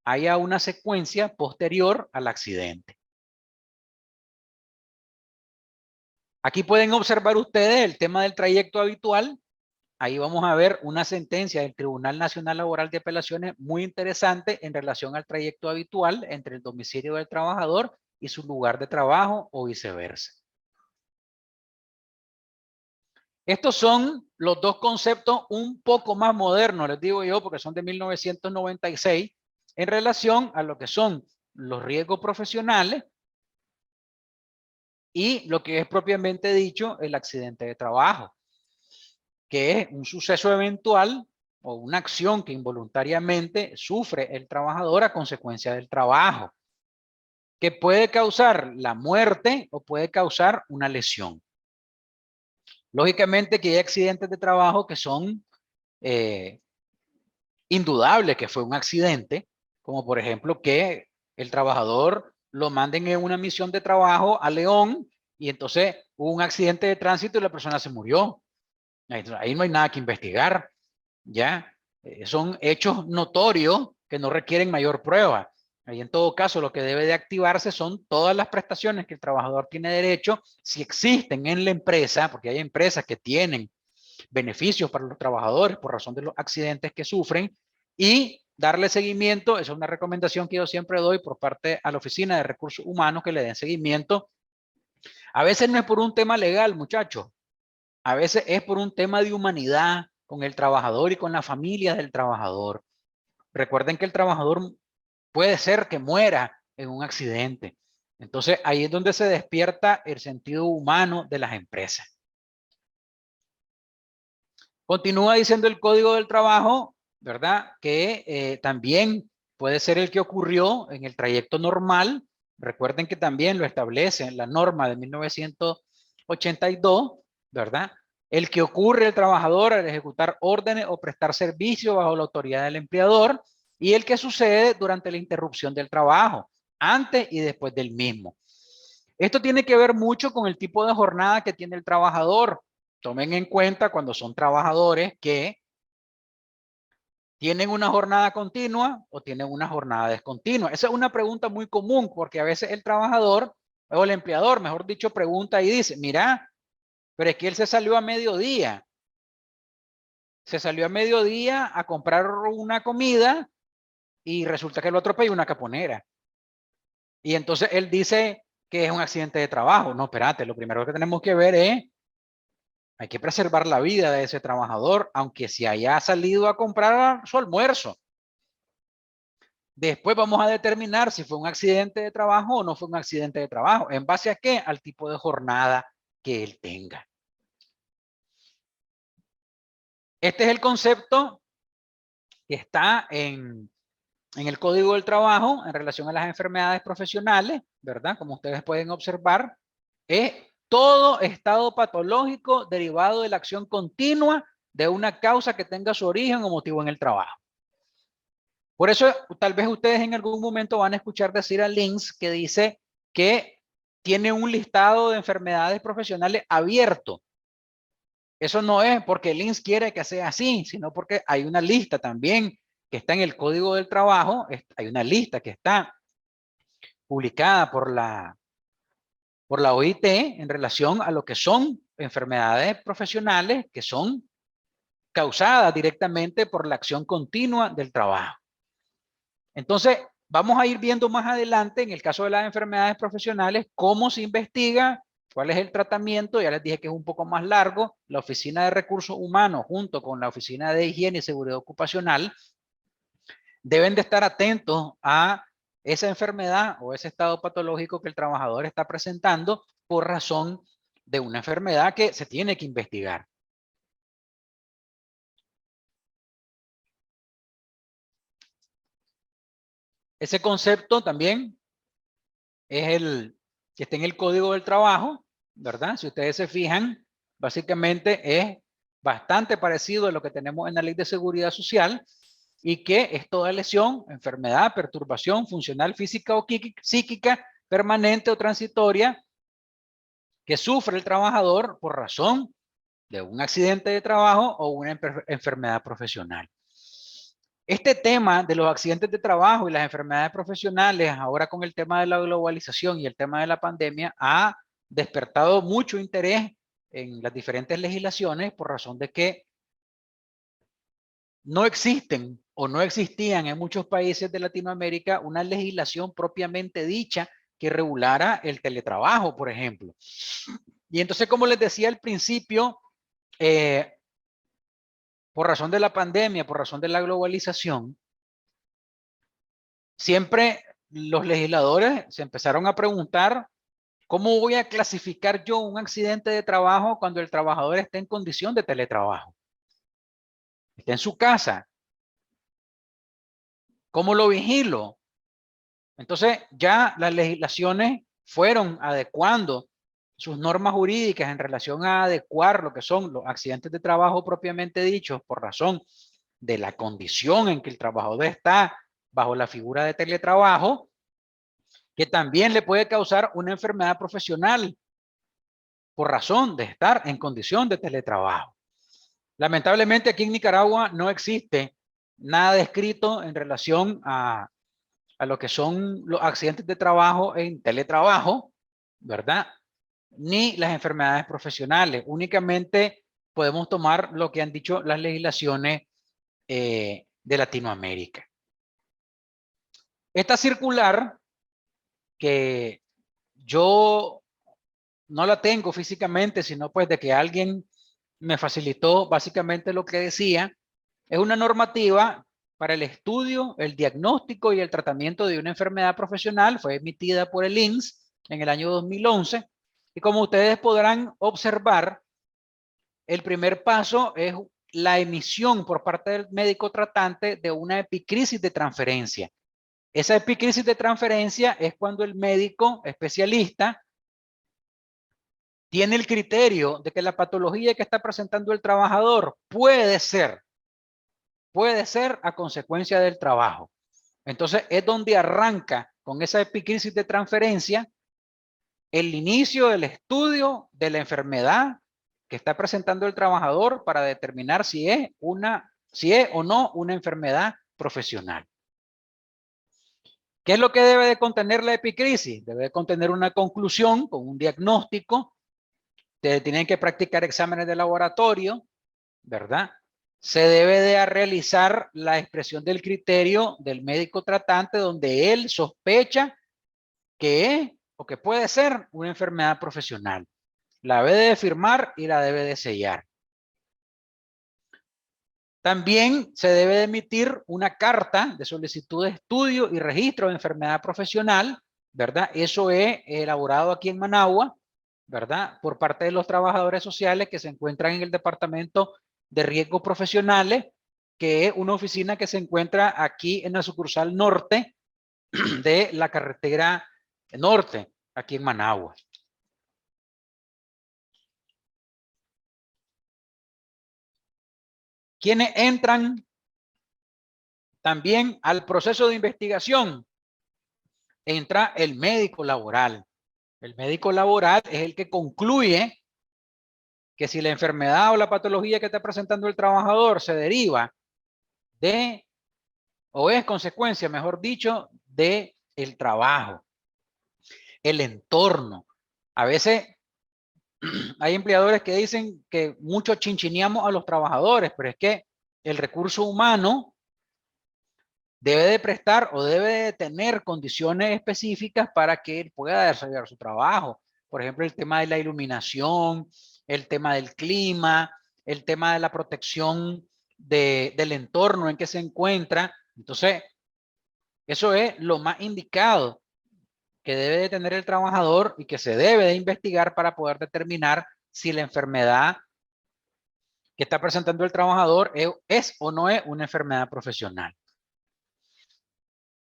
haya una secuencia posterior al accidente. Aquí pueden observar ustedes el tema del trayecto habitual. Ahí vamos a ver una sentencia del Tribunal Nacional Laboral de Apelaciones muy interesante en relación al trayecto habitual entre el domicilio del trabajador y su lugar de trabajo o viceversa. Estos son los dos conceptos un poco más modernos, les digo yo, porque son de 1996, en relación a lo que son los riesgos profesionales y lo que es propiamente dicho el accidente de trabajo, que es un suceso eventual o una acción que involuntariamente sufre el trabajador a consecuencia del trabajo, que puede causar la muerte o puede causar una lesión. Lógicamente que hay accidentes de trabajo que son indudables, que fue un accidente, como por ejemplo que el trabajador lo manden en una misión de trabajo a León y entonces hubo un accidente de tránsito y la persona se murió. Ahí no hay nada que investigar, ¿ya? Son hechos notorios que no requieren mayor prueba. Ahí en todo caso lo que debe de activarse son todas las prestaciones que el trabajador tiene derecho, si existen en la empresa, porque hay empresas que tienen beneficios para los trabajadores por razón de los accidentes que sufren y darle seguimiento. Esa es una recomendación que yo siempre doy por parte a la Oficina de Recursos Humanos, que le den seguimiento. A veces no es por un tema legal, muchachos. A veces es por un tema de humanidad con el trabajador y con la familia del trabajador. Recuerden que el trabajador puede ser que muera en un accidente. Entonces ahí es donde se despierta el sentido humano de las empresas. Continúa diciendo el Código del Trabajo, ¿verdad? Que también puede ser el que ocurrió en el trayecto normal. Recuerden que también lo establece la norma de 1982, ¿verdad? El que ocurre el trabajador al ejecutar órdenes o prestar servicio bajo la autoridad del empleador y el que sucede durante la interrupción del trabajo, antes y después del mismo. Esto tiene que ver mucho con el tipo de jornada que tiene el trabajador. Tomen en cuenta cuando son trabajadores que tienen una jornada continua o tienen una jornada descontinua. Esa es una pregunta muy común porque a veces el trabajador o el empleador, mejor dicho, pregunta y dice, mira, pero es que él se salió a mediodía. Se salió a mediodía a comprar una comida y resulta que lo atropelló una caponera. Y entonces él dice que es un accidente de trabajo. No, espérate, lo primero que tenemos que ver es, hay que preservar la vida de ese trabajador, aunque se haya salido a comprar su almuerzo. Después vamos a determinar si fue un accidente de trabajo o no fue un accidente de trabajo. ¿En base a qué? Al tipo de jornada que él tenga. Este es el concepto que está en el Código del Trabajo en relación a las enfermedades profesionales, ¿verdad? Como ustedes pueden observar, es todo estado patológico derivado de la acción continua de una causa que tenga su origen o motivo en el trabajo. Por eso, tal vez ustedes en algún momento van a escuchar decir a Linz que dice que tiene un listado de enfermedades profesionales abierto. Eso no es porque Linz quiere que sea así, sino porque hay una lista también que está en el Código del Trabajo. Hay una lista que está publicada por la OIT en relación a lo que son enfermedades profesionales que son causadas directamente por la acción continua del trabajo. Entonces, vamos a ir viendo más adelante, en el caso de las enfermedades profesionales, cómo se investiga, cuál es el tratamiento. Ya les dije que es un poco más largo. La Oficina de Recursos Humanos, junto con la Oficina de Higiene y Seguridad Ocupacional, deben de estar atentos a esa enfermedad o ese estado patológico que el trabajador está presentando por razón de una enfermedad que se tiene que investigar. Ese concepto también es el que está en el Código del Trabajo, ¿verdad? Si ustedes se fijan, básicamente es bastante parecido a lo que tenemos en la Ley de Seguridad Social, y que es toda lesión, enfermedad, perturbación funcional física o psíquica permanente o transitoria que sufre el trabajador por razón de un accidente de trabajo o una enfermedad profesional. Este tema de los accidentes de trabajo y las enfermedades profesionales, ahora con el tema de la globalización y el tema de la pandemia, ha despertado mucho interés en las diferentes legislaciones por razón de que no existen o no existían en muchos países de Latinoamérica una legislación propiamente dicha que regulara el teletrabajo, por ejemplo. Y entonces, como les decía al principio, por razón de la pandemia, por razón de la globalización, siempre los legisladores se empezaron a preguntar, ¿cómo voy a clasificar yo un accidente de trabajo cuando el trabajador está en condición de teletrabajo? Está en su casa. ¿Cómo lo vigilo? Entonces ya las legislaciones fueron adecuando sus normas jurídicas en relación a adecuar lo que son los accidentes de trabajo propiamente dichos por razón de la condición en que el trabajador está bajo la figura de teletrabajo, que también le puede causar una enfermedad profesional por razón de estar en condición de teletrabajo. Lamentablemente aquí en Nicaragua no existe nada descrito en relación a lo que son los accidentes de trabajo en teletrabajo, ¿verdad? Ni las enfermedades profesionales. Únicamente podemos tomar lo que han dicho las legislaciones de Latinoamérica. Esta circular, que yo no la tengo físicamente, sino pues de que alguien me facilitó básicamente lo que decía, es una normativa para el estudio, el diagnóstico y el tratamiento de una enfermedad profesional. Fue emitida por el INS en el año 2011. Y como ustedes podrán observar, el primer paso es la emisión por parte del médico tratante de una epicrisis de transferencia. Esa epicrisis de transferencia es cuando el médico especialista tiene el criterio de que la patología que está presentando el trabajador puede ser a consecuencia del trabajo. Entonces es donde arranca con esa epicrisis de transferencia el inicio del estudio de la enfermedad que está presentando el trabajador para determinar si es o no una enfermedad profesional. ¿Qué es lo que debe de contener la epicrisis? Debe de contener una conclusión con un diagnóstico. Tienen que practicar exámenes de laboratorio, ¿verdad? Se debe de realizar la expresión del criterio del médico tratante donde él sospecha que es o que puede ser una enfermedad profesional. La debe de firmar y la debe de sellar. También se debe de emitir una carta de solicitud de estudio y registro de enfermedad profesional, ¿verdad? Eso es elaborado aquí en Managua, ¿verdad? Por parte de los trabajadores sociales que se encuentran en el Departamento de Riesgos Profesionales, que es una oficina que se encuentra aquí en la sucursal norte de la carretera norte, aquí en Managua. ¿Quiénes entran también al proceso de investigación? Entra el médico laboral. El médico laboral es el que concluye que si la enfermedad o la patología que está presentando el trabajador se deriva de, o es consecuencia, mejor dicho, de el trabajo, el entorno. A veces hay empleadores que dicen que mucho chinchineamos a los trabajadores, pero es que el recurso humano debe de prestar o debe de tener condiciones específicas para que él pueda desarrollar su trabajo. Por ejemplo, el tema de la iluminación, el tema del clima, el tema de la protección del entorno en que se encuentra. Entonces, eso es lo más indicado que debe de tener el trabajador y que se debe de investigar para poder determinar si la enfermedad que está presentando el trabajador es o no es una enfermedad profesional.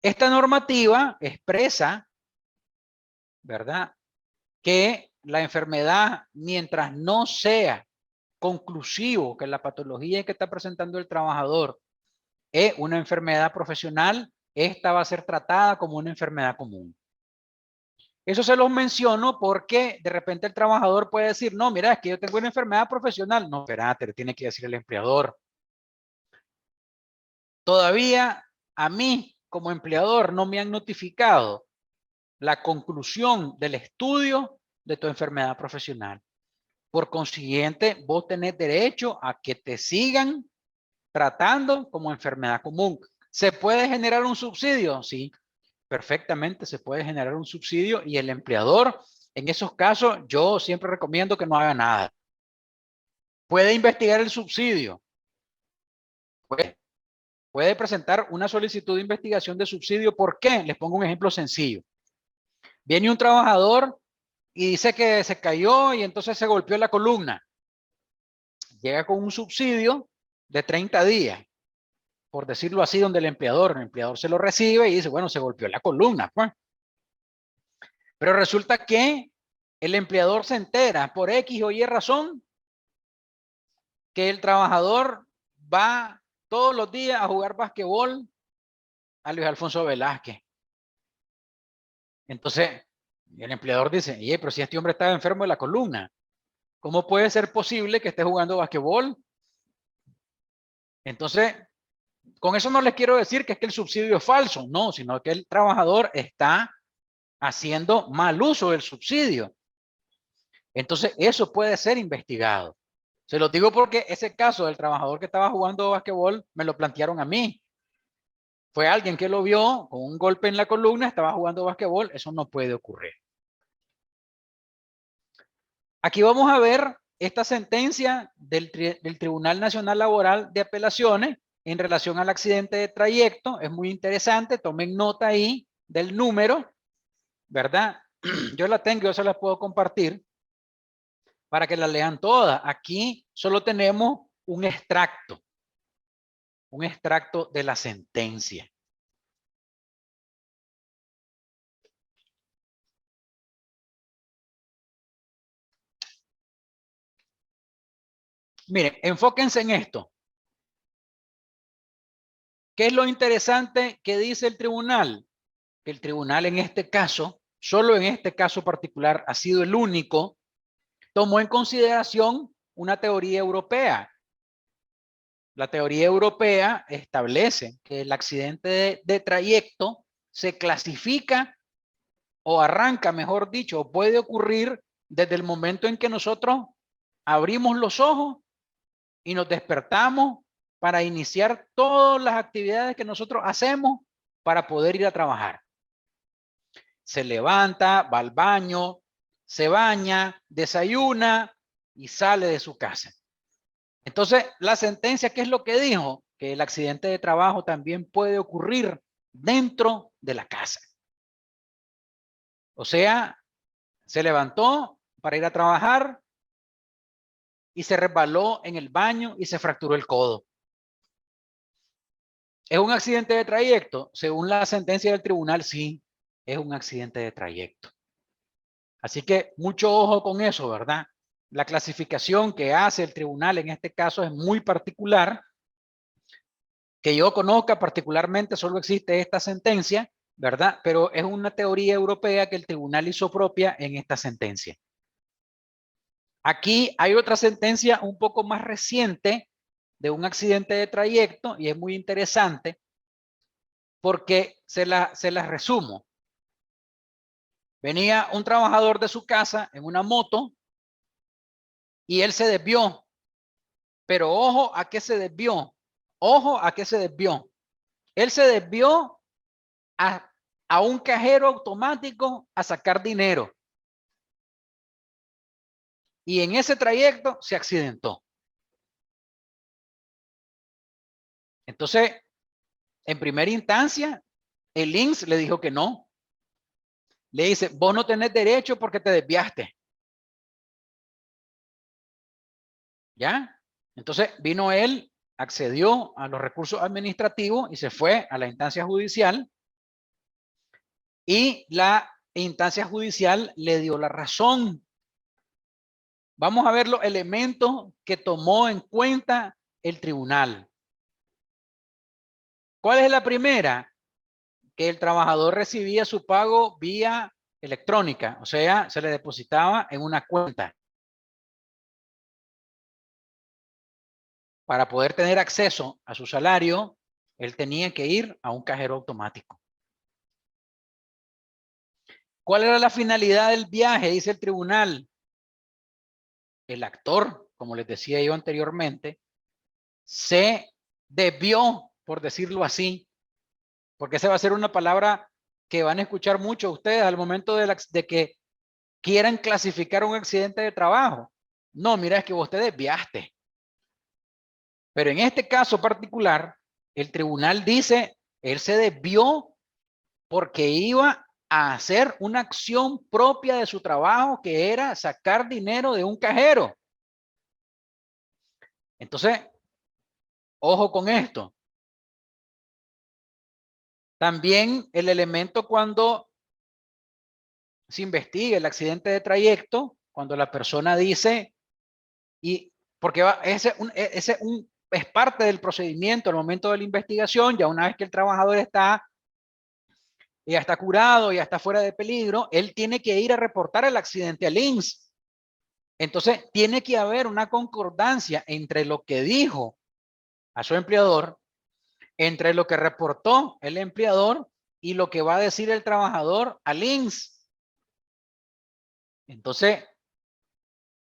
Esta normativa expresa, ¿verdad?, que la enfermedad, mientras no sea conclusivo que la patología que está presentando el trabajador es una enfermedad profesional, esta va a ser tratada como una enfermedad común. Eso se los menciono porque de repente el trabajador puede decir, no, mira, es que yo tengo una enfermedad profesional. No, espérate, le tiene que decir el empleador. Todavía a mí como empleador no me han notificado la conclusión del estudio de tu enfermedad profesional. Por consiguiente, vos tenés derecho a que te sigan tratando como enfermedad común. ¿Se puede generar un subsidio? Sí, perfectamente se puede generar un subsidio y el empleador, en esos casos, yo siempre recomiendo que no haga nada. Puede investigar el subsidio. Puede presentar una solicitud de investigación de subsidio. ¿Por qué? Les pongo un ejemplo sencillo. Viene un trabajador y dice que se cayó y entonces se golpeó la columna. Llega con un subsidio de 30 días, por decirlo así, donde el empleador se lo recibe y dice, bueno, se golpeó la columna, pues. Pero resulta que el empleador se entera por X o Y razón que el trabajador va todos los días a jugar basquetbol a Luis Alfonso Velázquez. Entonces, el empleador dice, oye, pero si este hombre estaba enfermo de la columna, ¿cómo puede ser posible que esté jugando basquetbol? Entonces, con eso no les quiero decir que es que el subsidio es falso, no, sino que el trabajador está haciendo mal uso del subsidio. Entonces, eso puede ser investigado. Se lo digo porque ese caso del trabajador que estaba jugando basquetbol me lo plantearon a mí. Fue alguien que lo vio con un golpe en la columna, estaba jugando basquetbol, eso no puede ocurrir. Aquí vamos a ver esta sentencia del Tribunal Nacional Laboral de Apelaciones en relación al accidente de trayecto. Es muy interesante, tomen nota ahí del número, ¿verdad? Yo la tengo, yo se las puedo compartir para que la lean todas. Aquí solo tenemos un extracto de la sentencia. Miren, enfóquense en esto. ¿Qué es lo interesante que dice el tribunal? Que el tribunal en este caso, solo en este caso particular, ha sido el único, tomó en consideración una teoría europea. La teoría europea establece que el accidente de trayecto se clasifica o arranca, mejor dicho, o puede ocurrir desde el momento en que nosotros abrimos los ojos y nos despertamos para iniciar todas las actividades que nosotros hacemos para poder ir a trabajar. Se levanta, va al baño, se baña, desayuna y sale de su casa. Entonces, la sentencia, ¿qué es lo que dijo? Que el accidente de trabajo también puede ocurrir dentro de la casa. O sea, se levantó para ir a trabajar y se resbaló en el baño y se fracturó el codo. ¿Es un accidente de trayecto? Según la sentencia del tribunal, sí, es un accidente de trayecto. Así que mucho ojo con eso, ¿verdad? La clasificación que hace el tribunal en este caso es muy particular. Que yo conozca particularmente solo existe esta sentencia, ¿verdad? Pero es una teoría europea que el tribunal hizo propia en esta sentencia. Aquí hay otra sentencia un poco más reciente de un accidente de trayecto y es muy interesante porque se las resumo. Venía un trabajador de su casa en una moto y él se desvió. Pero ojo a qué se desvió. Ojo a qué se desvió. Él se desvió a un cajero automático a sacar dinero. Y en ese trayecto se accidentó. Entonces, en primera instancia, el INS le dijo que no. Le dice, vos no tenés derecho porque te desviaste. ¿Ya? Entonces vino él, accedió a los recursos administrativos y se fue a la instancia judicial. Y la instancia judicial le dio la razón. Vamos a ver los elementos que tomó en cuenta el tribunal. ¿Cuál es la primera? Que el trabajador recibía su pago vía electrónica, o sea, se le depositaba en una cuenta. Para poder tener acceso a su salario, él tenía que ir a un cajero automático. ¿Cuál era la finalidad del viaje? Dice el tribunal. El actor, como les decía yo anteriormente, se desvió, por decirlo así, porque esa va a ser una palabra que van a escuchar mucho ustedes al momento de que quieran clasificar un accidente de trabajo. No, mira, es que vos te desviaste. Pero en este caso particular, el tribunal dice, él se desvió porque iba a hacer una acción propia de su trabajo, que era sacar dinero de un cajero. Entonces, ojo con esto. También el elemento cuando se investiga el accidente de trayecto, cuando la persona dice, y porque es parte del procedimiento al momento de la investigación, ya una vez que el trabajador ya está curado, ya está fuera de peligro, él tiene que ir a reportar el accidente al INS. Entonces, tiene que haber una concordancia entre lo que dijo a su empleador, entre lo que reportó el empleador y lo que va a decir el trabajador al INS. Entonces,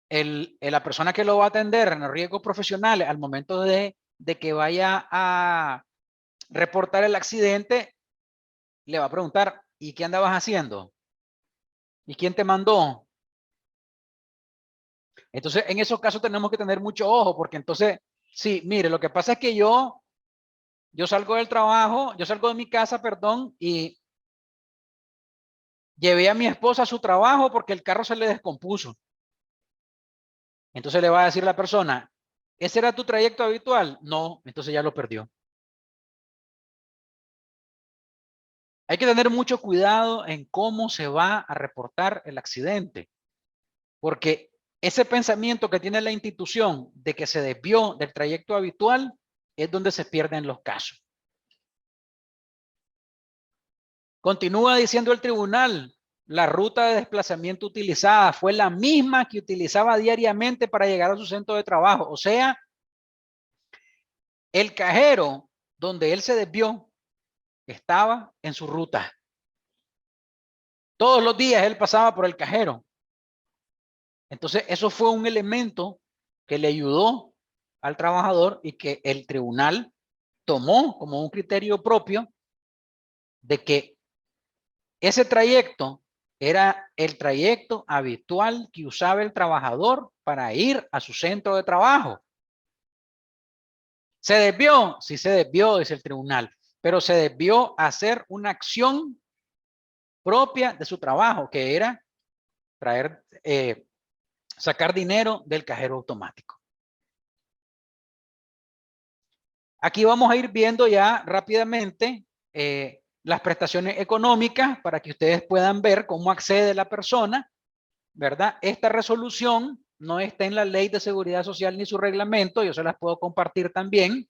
la persona que lo va a atender en los riesgos profesionales al momento de que vaya a reportar el accidente, le va a preguntar, ¿y qué andabas haciendo? ¿Y quién te mandó? Entonces, en esos casos tenemos que tener mucho ojo, porque entonces, sí, mire, lo que pasa es que yo salgo del trabajo, yo salgo de mi casa, perdón, y llevé a mi esposa a su trabajo porque el carro se le descompuso. Entonces le va a decir la persona, ¿ese era tu trayecto habitual? No, entonces ya lo perdió. Hay que tener mucho cuidado en cómo se va a reportar el accidente, porque ese pensamiento que tiene la institución de que se desvió del trayecto habitual es donde se pierden los casos. Continúa diciendo el tribunal, la ruta de desplazamiento utilizada fue la misma que utilizaba diariamente para llegar a su centro de trabajo. O sea, el cajero donde él se desvió estaba en su ruta. Todos los días él pasaba por el cajero. Entonces, eso fue un elemento que le ayudó al trabajador y que el tribunal tomó como un criterio propio de que ese trayecto era el trayecto habitual que usaba el trabajador para ir a su centro de trabajo. ¿Se desvió? Sí se desvió, dice el tribunal, pero se desvió a hacer una acción propia de su trabajo, que era sacar dinero del cajero automático. Aquí vamos a ir viendo ya rápidamente las prestaciones económicas para que ustedes puedan ver cómo accede la persona, ¿verdad? Esta resolución no está en la Ley de Seguridad Social ni su reglamento, yo se las puedo compartir también.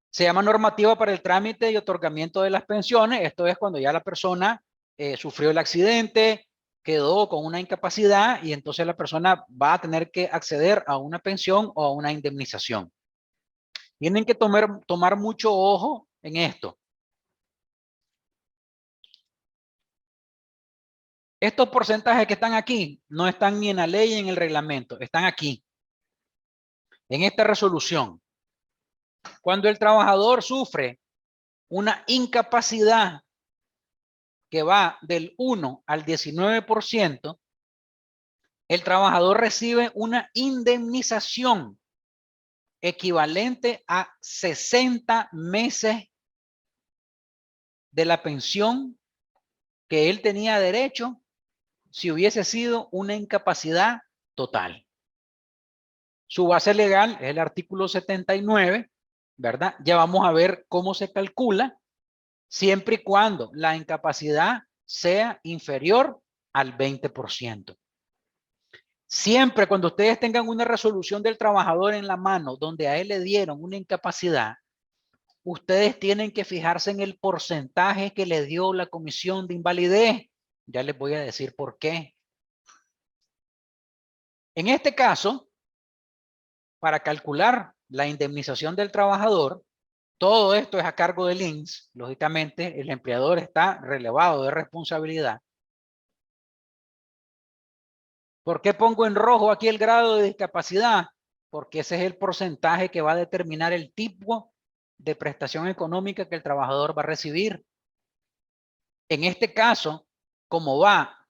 Se llama normativa para el trámite y otorgamiento de las pensiones. Esto es cuando ya la persona sufrió el accidente, quedó con una incapacidad y entonces la persona va a tener que acceder a una pensión o a una indemnización. Tienen que tomar mucho ojo en esto. Estos porcentajes que están aquí no están ni en la ley ni en el reglamento, están aquí, en esta resolución. Cuando el trabajador sufre una incapacidad que va del 1 al 19%, el trabajador recibe una indemnización equivalente a 60 meses de la pensión que él tenía derecho si hubiese sido una incapacidad total. Su base legal es el artículo 79, ¿verdad? Ya vamos a ver cómo se calcula, siempre y cuando la incapacidad sea inferior al 20%. Siempre cuando ustedes tengan una resolución del trabajador en la mano donde a él le dieron una incapacidad, ustedes tienen que fijarse en el porcentaje que le dio la comisión de invalidez. Ya les voy a decir por qué. En este caso, para calcular la indemnización del trabajador, todo esto es a cargo del INSS. Lógicamente, el empleador está relevado de responsabilidad. ¿Por qué pongo en rojo aquí el grado de discapacidad? Porque ese es el porcentaje que va a determinar el tipo de prestación económica que el trabajador va a recibir. En este caso, como va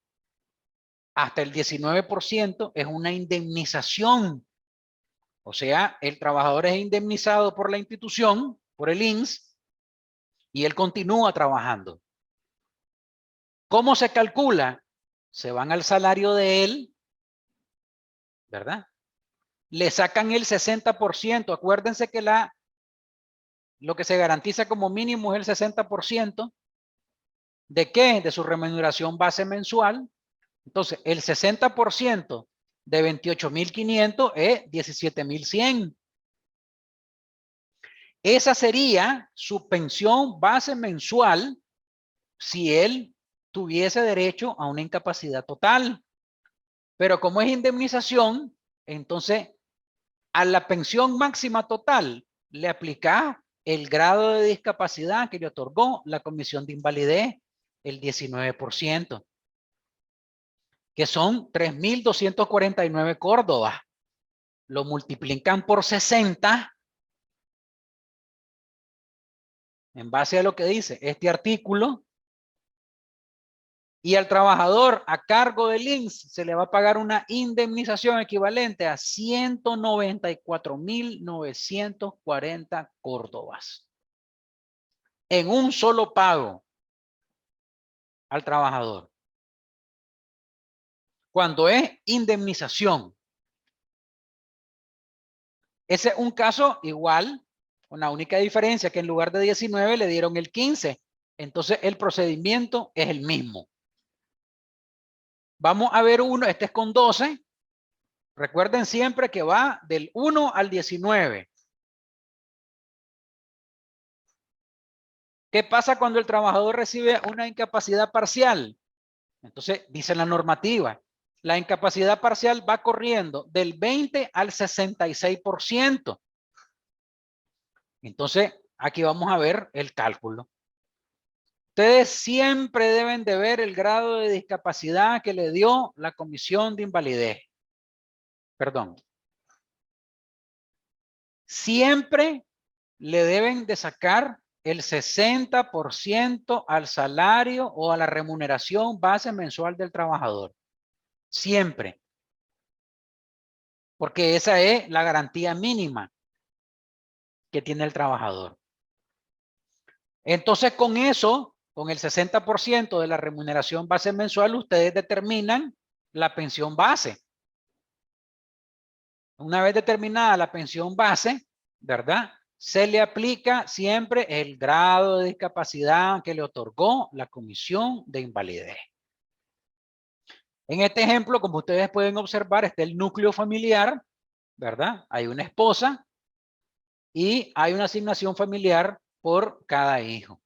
hasta el 19%, es una indemnización. O sea, el trabajador es indemnizado por la institución, por el INSS, y él continúa trabajando. ¿Cómo se calcula? Se van al salario de él, ¿verdad? Le sacan el 60%. Acuérdense que lo que se garantiza como mínimo es el 60%. ¿De qué? De su remuneración base mensual. Entonces, el 60% de 28.500 es 17.100. Esa sería su pensión base mensual si él tuviese derecho a una incapacidad total. Pero como es indemnización, entonces a la pensión máxima total le aplica el grado de discapacidad que le otorgó la comisión de invalidez, el 19%, que son 3.249 córdobas. Lo multiplican por 60 en base a lo que dice este artículo, y al trabajador a cargo del INSS se le va a pagar una indemnización equivalente a 194.940 córdobas en un solo pago al trabajador. Cuando es indemnización, ese es un caso igual, con la única diferencia que en lugar de 19 le dieron el 15. Entonces el procedimiento es el mismo. Vamos a ver uno, este es con 12. Recuerden siempre que va del 1 al 19. ¿Qué pasa cuando el trabajador recibe una incapacidad parcial? Entonces, dice la normativa, la incapacidad parcial va corriendo del 20 al 66%. Entonces, aquí vamos a ver el cálculo. Ustedes siempre deben de ver el grado de discapacidad que le dio la comisión de invalidez. Perdón. Siempre le deben de sacar el 60% al salario o a la remuneración base mensual del trabajador. Siempre. Porque esa es la garantía mínima que tiene el trabajador. Entonces, con eso, con el 60% de la remuneración base mensual, ustedes determinan la pensión base. Una vez determinada la pensión base, ¿verdad? Se le aplica siempre el grado de discapacidad que le otorgó la comisión de invalidez. En este ejemplo, como ustedes pueden observar, está el núcleo familiar, ¿verdad? Hay una esposa y hay una asignación familiar por cada hijo.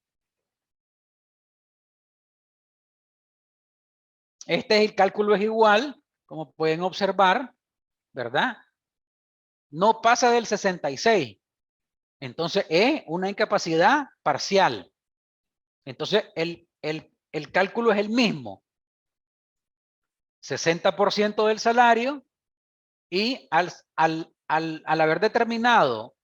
El cálculo es igual, como pueden observar, ¿verdad? No pasa del 66. Entonces es una incapacidad parcial. Entonces el cálculo es el mismo. 60% del salario y al haber determinado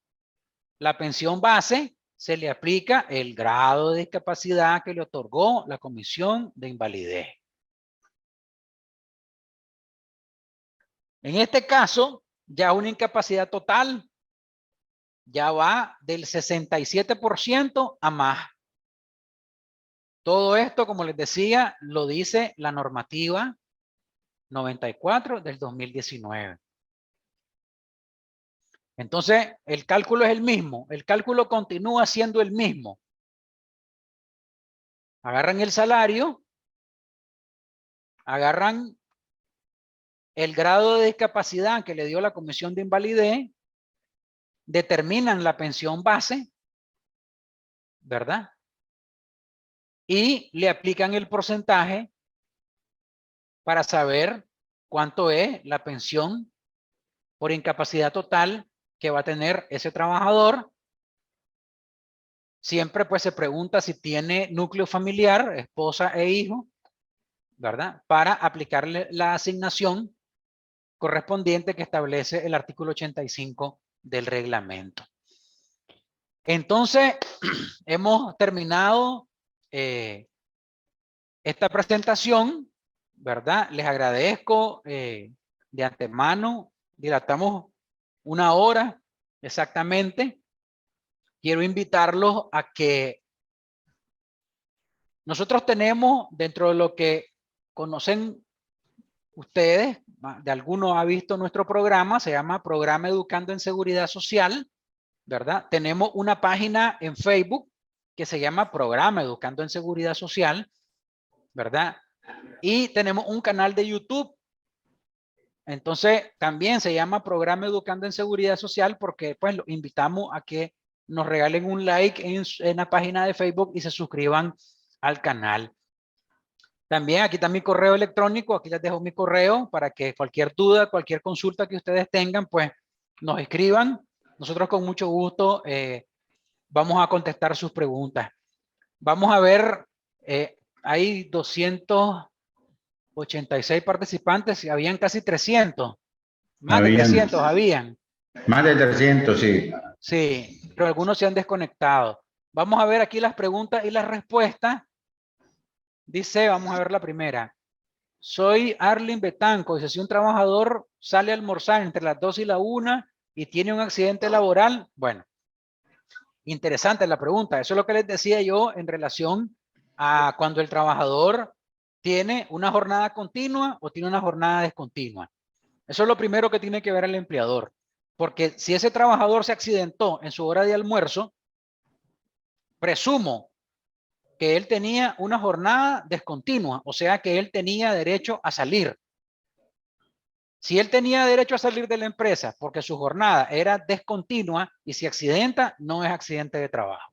la pensión base, se le aplica el grado de discapacidad que le otorgó la comisión de invalidez. En este caso, ya una incapacidad total ya va del 67% a más. Todo esto, como les decía, lo dice la normativa 94 del 2019. Entonces, el cálculo es el mismo. El cálculo continúa siendo el mismo. Agarran el salario, agarran el grado de discapacidad que le dio la comisión de invalidez, determinan la pensión base, ¿verdad? Y le aplican el porcentaje para saber cuánto es la pensión por incapacidad total que va a tener ese trabajador. Siempre pues se pregunta si tiene núcleo familiar, esposa e hijo, ¿verdad? Para aplicarle la asignación correspondiente que establece el artículo 85 del reglamento. Entonces, hemos terminado esta presentación, ¿verdad? Les agradezco de antemano. Dilatamos 1 hora exactamente. Quiero invitarlos a que nosotros tenemos, dentro de lo que conocen ustedes, de alguno ha visto nuestro programa, se llama Programa Educando en Seguridad Social, ¿verdad? Tenemos una página en Facebook que se llama Programa Educando en Seguridad Social, ¿verdad? Y tenemos un canal de YouTube. Entonces, también se llama Programa Educando en Seguridad Social porque pues los invitamos a que nos regalen un like en la página de Facebook y se suscriban al canal. También aquí está mi correo electrónico, aquí les dejo mi correo para que cualquier duda, cualquier consulta que ustedes tengan, pues nos escriban. Nosotros con mucho gusto vamos a contestar sus preguntas. Vamos a ver, hay 286 participantes y habían casi 300. Más de 300 habían. Más de 300, sí. Sí, pero algunos se han desconectado. Vamos a ver aquí las preguntas y las respuestas. Dice, vamos a ver la primera. Soy Arlene Betanco. Dice, si un trabajador sale a almorzar entre las 2 y la 1 y tiene un accidente laboral, bueno, interesante la pregunta. Eso es lo que les decía yo en relación a cuando el trabajador tiene una jornada continua o tiene una jornada descontinua. Eso es lo primero que tiene que ver el empleador. Porque si ese trabajador se accidentó en su hora de almuerzo, presumo que él tenía una jornada descontinua, o sea que él tenía derecho a salir. Si él tenía derecho a salir de la empresa porque su jornada era descontinua y se accidenta, no es accidente de trabajo.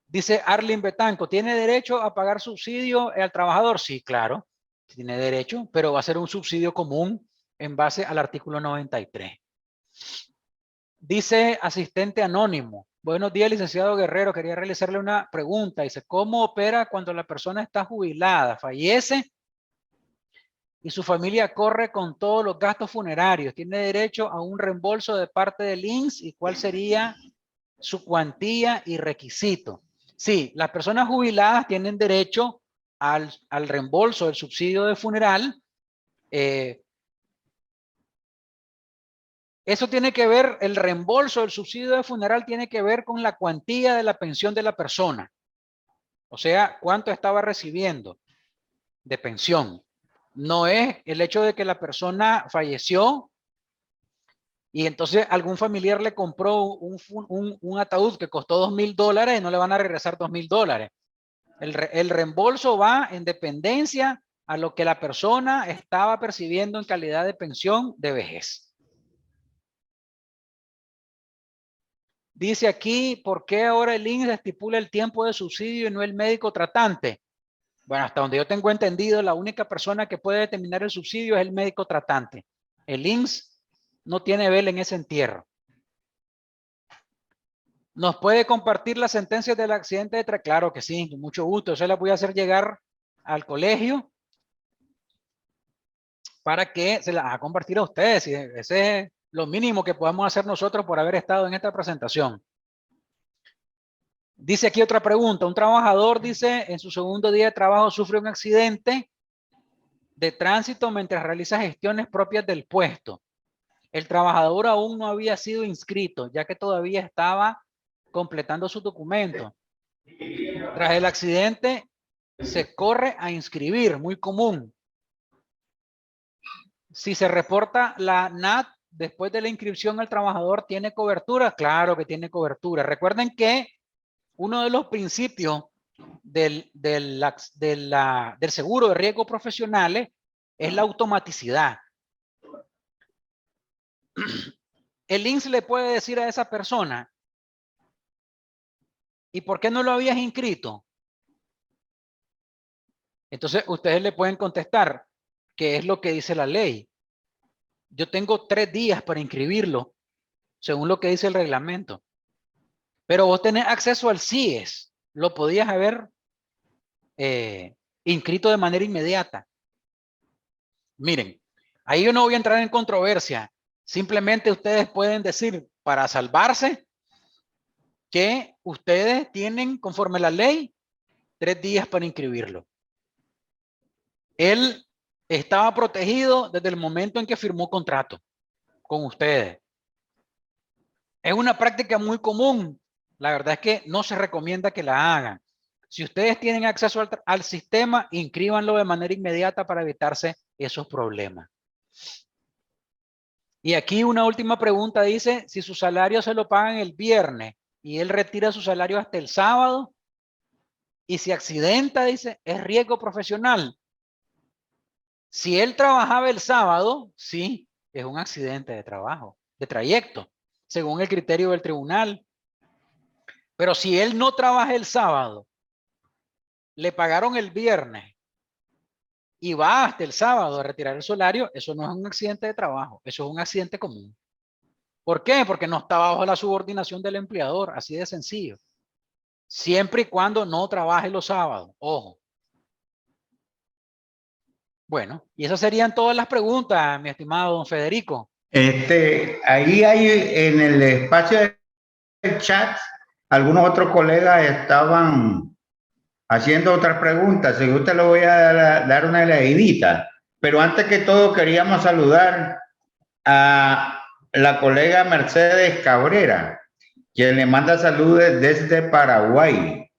Dice Arlene Betanco, ¿tiene derecho a pagar subsidio al trabajador? Sí, claro, tiene derecho, pero va a ser un subsidio común en base al artículo 93. Dice asistente anónimo, buenos días, licenciado Guerrero, quería realizarle una pregunta. Dice, ¿cómo opera cuando la persona está jubilada, fallece y su familia corre con todos los gastos funerarios? ¿Tiene derecho a un reembolso de parte del INSS y cuál sería su cuantía y requisito? Sí, las personas jubiladas tienen derecho al reembolso del subsidio de funeral. Eso tiene que ver, el reembolso del subsidio de funeral tiene que ver con la cuantía de la pensión de la persona. O sea, cuánto estaba recibiendo de pensión. No es el hecho de que la persona falleció y entonces algún familiar le compró un ataúd que costó $2,000 y no le van a regresar $2,000. El reembolso va en dependencia a lo que la persona estaba percibiendo en calidad de pensión de vejez. Dice aquí, ¿por qué ahora el INSS estipula el tiempo de subsidio y no el médico tratante? Bueno, hasta donde yo tengo entendido, la única persona que puede determinar el subsidio es el médico tratante. El INSS no tiene vela en ese entierro. ¿Nos puede compartir las sentencias del accidente de tránsito? Claro que sí, con mucho gusto. Yo se las voy a hacer llegar al colegio para que se las haga compartir a ustedes. Y ese es lo mínimo que podemos hacer nosotros por haber estado en esta presentación. Dice aquí otra pregunta. Un trabajador, dice, en su segundo día de trabajo sufre un accidente de tránsito mientras realiza gestiones propias del puesto. El trabajador aún no había sido inscrito, ya que todavía estaba completando su documento. Tras el accidente, se corre a inscribir, muy común. Si se reporta la NAT después de la inscripción, el trabajador tiene cobertura. Claro que tiene cobertura. Recuerden que uno de los principios del seguro de riesgo profesionales es la automaticidad. El INSS le puede decir a esa persona, ¿y por qué no lo habías inscrito? Entonces ustedes le pueden contestar, ¿qué es lo que dice la ley? Yo tengo 3 días para inscribirlo, según lo que dice el reglamento. Pero vos tenés acceso al CIES, lo podías haber inscrito de manera inmediata. Miren, ahí yo no voy a entrar en controversia. Simplemente ustedes pueden decir, para salvarse, que ustedes tienen, conforme a la ley, 3 días para inscribirlo. Él estaba protegido desde el momento en que firmó contrato con ustedes. Es una práctica muy común. La verdad es que no se recomienda que la hagan. Si ustedes tienen acceso al sistema, inscríbanlo de manera inmediata para evitarse esos problemas. Y aquí una última pregunta dice, si su salario se lo pagan el viernes y él retira su salario hasta el sábado, y si accidenta, dice, es riesgo profesional. Si él trabajaba el sábado, sí, es un accidente de trabajo, de trayecto, según el criterio del tribunal. Pero si él no trabaja el sábado, le pagaron el viernes y va hasta el sábado a retirar el salario, eso no es un accidente de trabajo, eso es un accidente común. ¿Por qué? Porque no está bajo la subordinación del empleador, así de sencillo. Siempre y cuando no trabaje los sábados, ojo. Bueno, y esas serían todas las preguntas, mi estimado don Federico. Ahí hay en el espacio del chat, algunos otros colegas estaban haciendo otras preguntas. Si usted le voy a dar una leidita. Pero antes que todo queríamos saludar a la colega Mercedes Cabrera, quien le manda saludos desde Paraguay.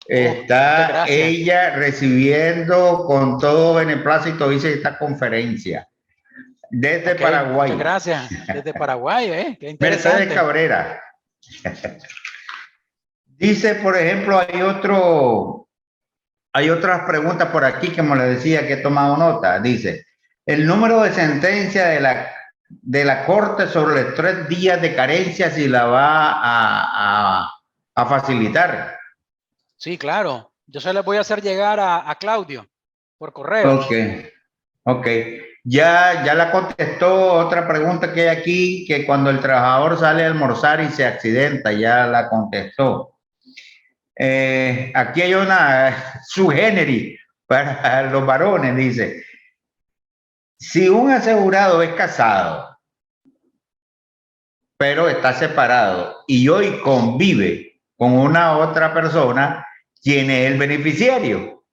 Está ella recibiendo con todo beneplácito, dice, esta conferencia. Desde Paraguay. Muchas gracias. Desde Paraguay, qué interesante. Mercedes Cabrera. Dice, por ejemplo, hay otras preguntas por aquí que, como les decía, que he tomado nota. Dice, el número de sentencia de la Corte sobre los 3 días de carencia, si la va a facilitar. Sí, claro. Yo se les voy a hacer llegar a Claudio por correo. Ok. Ya la contestó otra pregunta que hay aquí, que cuando el trabajador sale a almorzar y se accidenta, ya la contestó. Aquí hay una subgénero para los varones, dice, si un asegurado es casado, pero está separado y hoy convive con una otra persona, ¿quién es el beneficiario?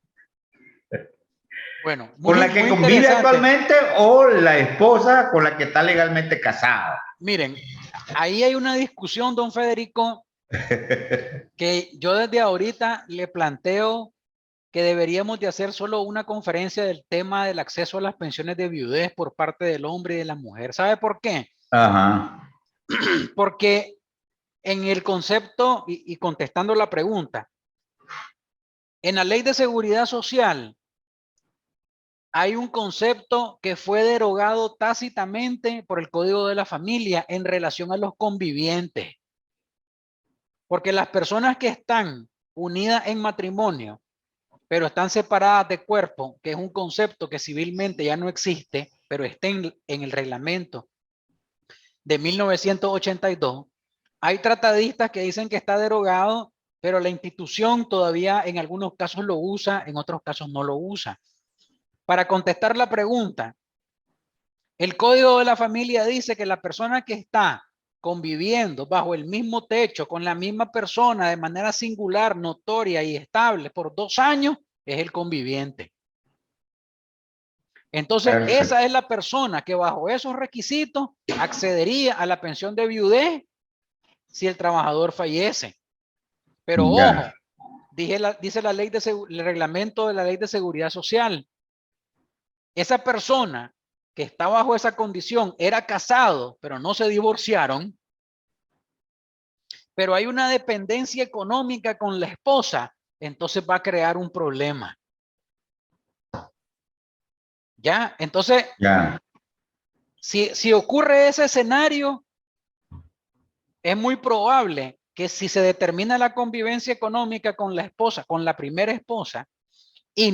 Bueno, ¿con la que convive actualmente o la esposa con la que está legalmente casada? Miren, ahí hay una discusión, don Federico, que yo desde ahorita le planteo que deberíamos de hacer solo una conferencia del tema del acceso a las pensiones de viudez por parte del hombre y de la mujer. ¿Sabe por qué? Ajá. Porque en el concepto, y contestando la pregunta, en la Ley de Seguridad Social hay un concepto que fue derogado tácitamente por el Código de la Familia en relación a los convivientes. Porque las personas que están unidas en matrimonio, pero están separadas de cuerpo, que es un concepto que civilmente ya no existe, pero está en el reglamento de 1982, hay tratadistas que dicen que está derogado, pero la institución todavía en algunos casos lo usa, en otros casos no lo usa. Para contestar la pregunta, el Código de la Familia dice que la persona que está conviviendo bajo el mismo techo con la misma persona de manera singular, notoria y estable por 2 años es el conviviente. Entonces, esa es la persona que bajo esos requisitos accedería a la pensión de viudez si el trabajador fallece. Pero ojo, dice la ley el reglamento de la Ley de Seguridad Social, esa persona que está bajo esa condición era casado, pero no se divorciaron, pero hay una dependencia económica con la esposa, entonces va a crear un problema. ¿Ya? Entonces, si ocurre ese escenario, es muy probable que si se determina la convivencia económica con la esposa, con la primera esposa, y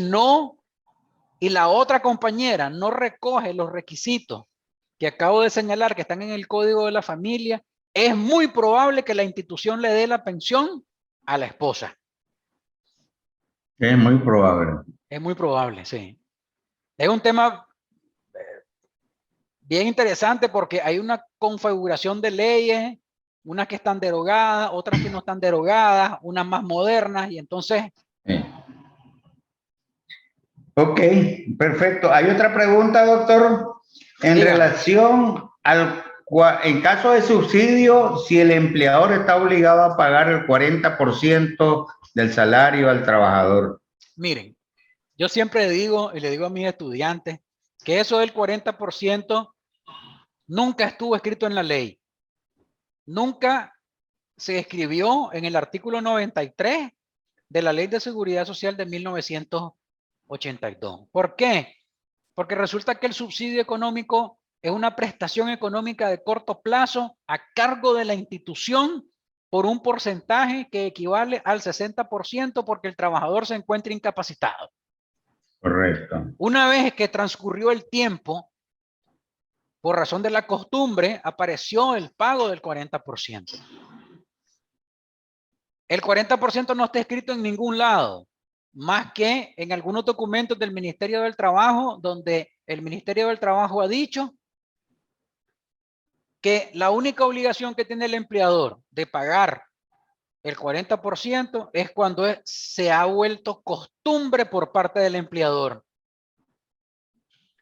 la otra compañera no recoge los requisitos que acabo de señalar que están en el Código de la Familia, es muy probable que la institución le dé la pensión a la esposa. Es muy probable. Es muy probable, sí. Es un tema bien interesante porque hay una configuración de leyes, unas que están derogadas, otras que no están derogadas, unas más modernas, y entonces... Ok, perfecto. Hay otra pregunta, doctor, en Dígame. relación en caso de subsidio, si el empleador está obligado a pagar el 40% del salario al trabajador. Miren, yo siempre digo, y le digo a mis estudiantes, que eso del 40% nunca estuvo escrito en la ley. Nunca se escribió en el artículo 93 de la Ley de Seguridad Social de 1982. ¿Por qué? Porque resulta que el subsidio económico es una prestación económica de corto plazo a cargo de la institución por un porcentaje que equivale al 60% porque el trabajador se encuentra incapacitado. Correcto. Una vez que transcurrió el tiempo, por razón de la costumbre, apareció el pago del 40%. El 40% no está escrito en ningún lado, más que en algunos documentos del Ministerio del Trabajo, donde el Ministerio del Trabajo ha dicho que la única obligación que tiene el empleador de pagar el 40% es cuando se ha vuelto costumbre por parte del empleador.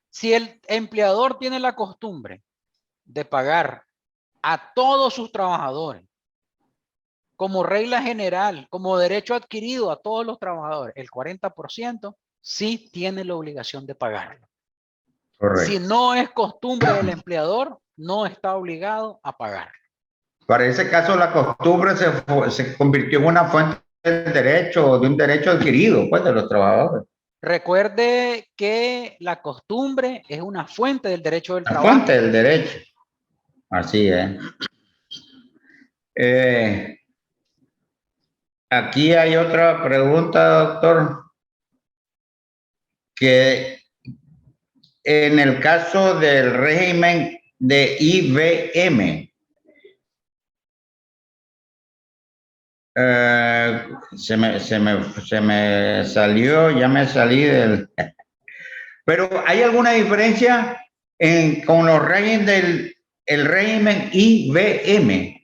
Si el empleador tiene la costumbre de pagar a todos sus trabajadores como regla general, como derecho adquirido a todos los trabajadores, el 40% sí tiene la obligación de pagarlo. Correcto. Si no es costumbre del empleador, no está obligado a pagarlo. Para ese caso, la costumbre se convirtió en una fuente del derecho, de un derecho adquirido, pues, de los trabajadores. Recuerde que la costumbre es una fuente del derecho del trabajo. La fuente del derecho. Así es. Aquí hay otra pregunta, doctor, que en el caso del régimen de IBM, se me salió, ya me salí del... Pero ¿hay alguna diferencia con los regímenes el régimen IBM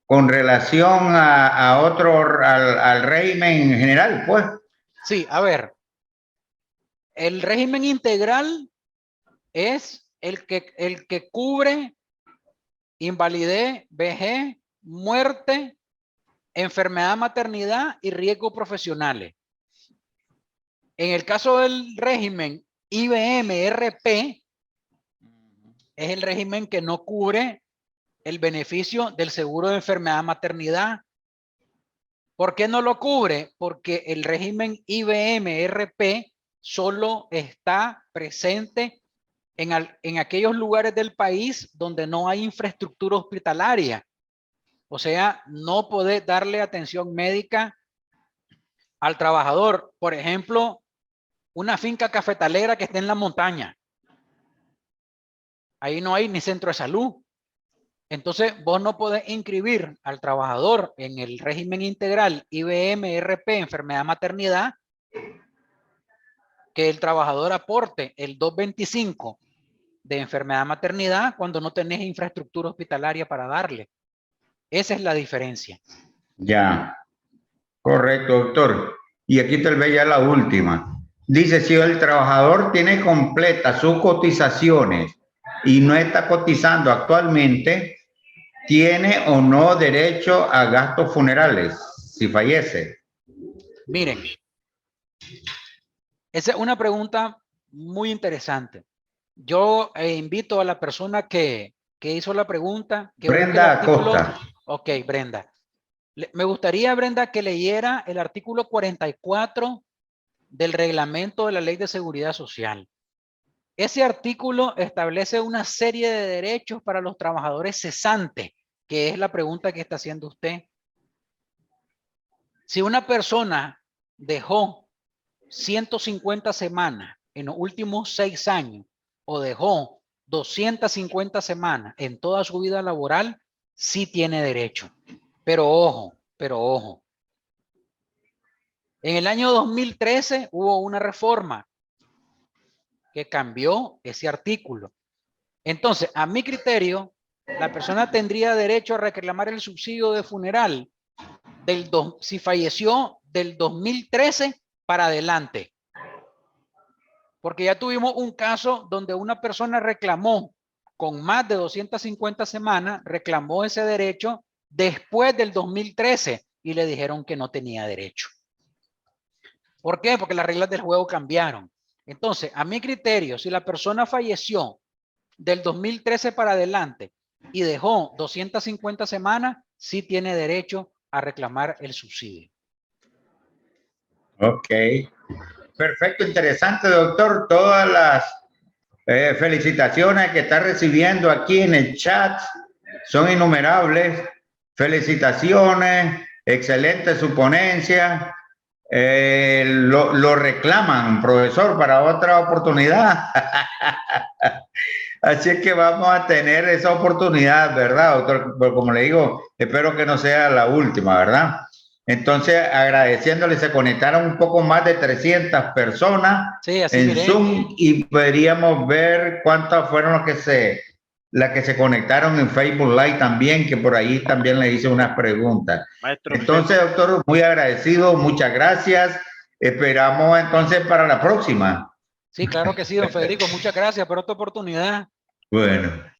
con relación a otro, al régimen en general, pues? Sí, a ver, el régimen integral es el que cubre invalidez, vejez, muerte, enfermedad, maternidad y riesgos profesionales. En el caso del régimen IBM-RP, es el régimen que no cubre el beneficio del seguro de enfermedad maternidad. ¿Por qué no lo cubre? Porque el régimen IBM-RP solo está presente en aquellos lugares del país donde no hay infraestructura hospitalaria. O sea, no podés darle atención médica al trabajador. Por ejemplo, una finca cafetalera que esté en la montaña. Ahí no hay ni centro de salud. Entonces, vos no podés inscribir al trabajador en el régimen integral IBM-RP, enfermedad maternidad, que el trabajador aporte el 225 de enfermedad maternidad cuando no tenés infraestructura hospitalaria para darle. Esa es la diferencia. Ya, correcto, doctor. Y aquí tal vez ya la última. Dice, si el trabajador tiene completas sus cotizaciones y no está cotizando actualmente, ¿tiene o no derecho a gastos funerales si fallece? Miren, esa es una pregunta muy interesante. Yo invito a la persona que hizo la pregunta, que busque el Brenda artículo. Acosta. Ok, Brenda. Me gustaría, Brenda, que leyera el artículo 44 del reglamento de la Ley de Seguridad Social. Ese artículo establece una serie de derechos para los trabajadores cesantes, que es la pregunta que está haciendo usted. Si una persona dejó 150 semanas en los últimos 6 años o dejó 250 semanas en toda su vida laboral, sí tiene derecho. Pero ojo. En el año 2013 hubo una reforma que cambió ese artículo. Entonces, a mi criterio, la persona tendría derecho a reclamar el subsidio de funeral si falleció del 2013 para adelante. Porque ya tuvimos un caso donde una persona reclamó con más de 250 semanas, reclamó ese derecho después del 2013 y le dijeron que no tenía derecho. ¿Por qué? Porque las reglas del juego cambiaron. Entonces, a mi criterio, si la persona falleció del 2013 para adelante y dejó 250 semanas, sí tiene derecho a reclamar el subsidio. Ok. Perfecto, interesante, doctor. Todas las felicitaciones que está recibiendo aquí en el chat son innumerables. Felicitaciones, excelente su ponencia. Lo reclaman, profesor, para otra oportunidad. Así es que vamos a tener esa oportunidad, ¿verdad, doctor? Pero como le digo, espero que no sea la última, ¿verdad? Entonces, agradeciéndole, se conectaron un poco más de 300 personas sí, así en miré. Zoom y podríamos ver cuántas fueron las que se conectaron en Facebook Live también, que por ahí también le hice unas preguntas. Maestro, entonces, doctor, muy agradecido, muchas gracias. Esperamos entonces para la próxima. Sí, claro que sí, don Federico. Muchas gracias por esta oportunidad. Bueno.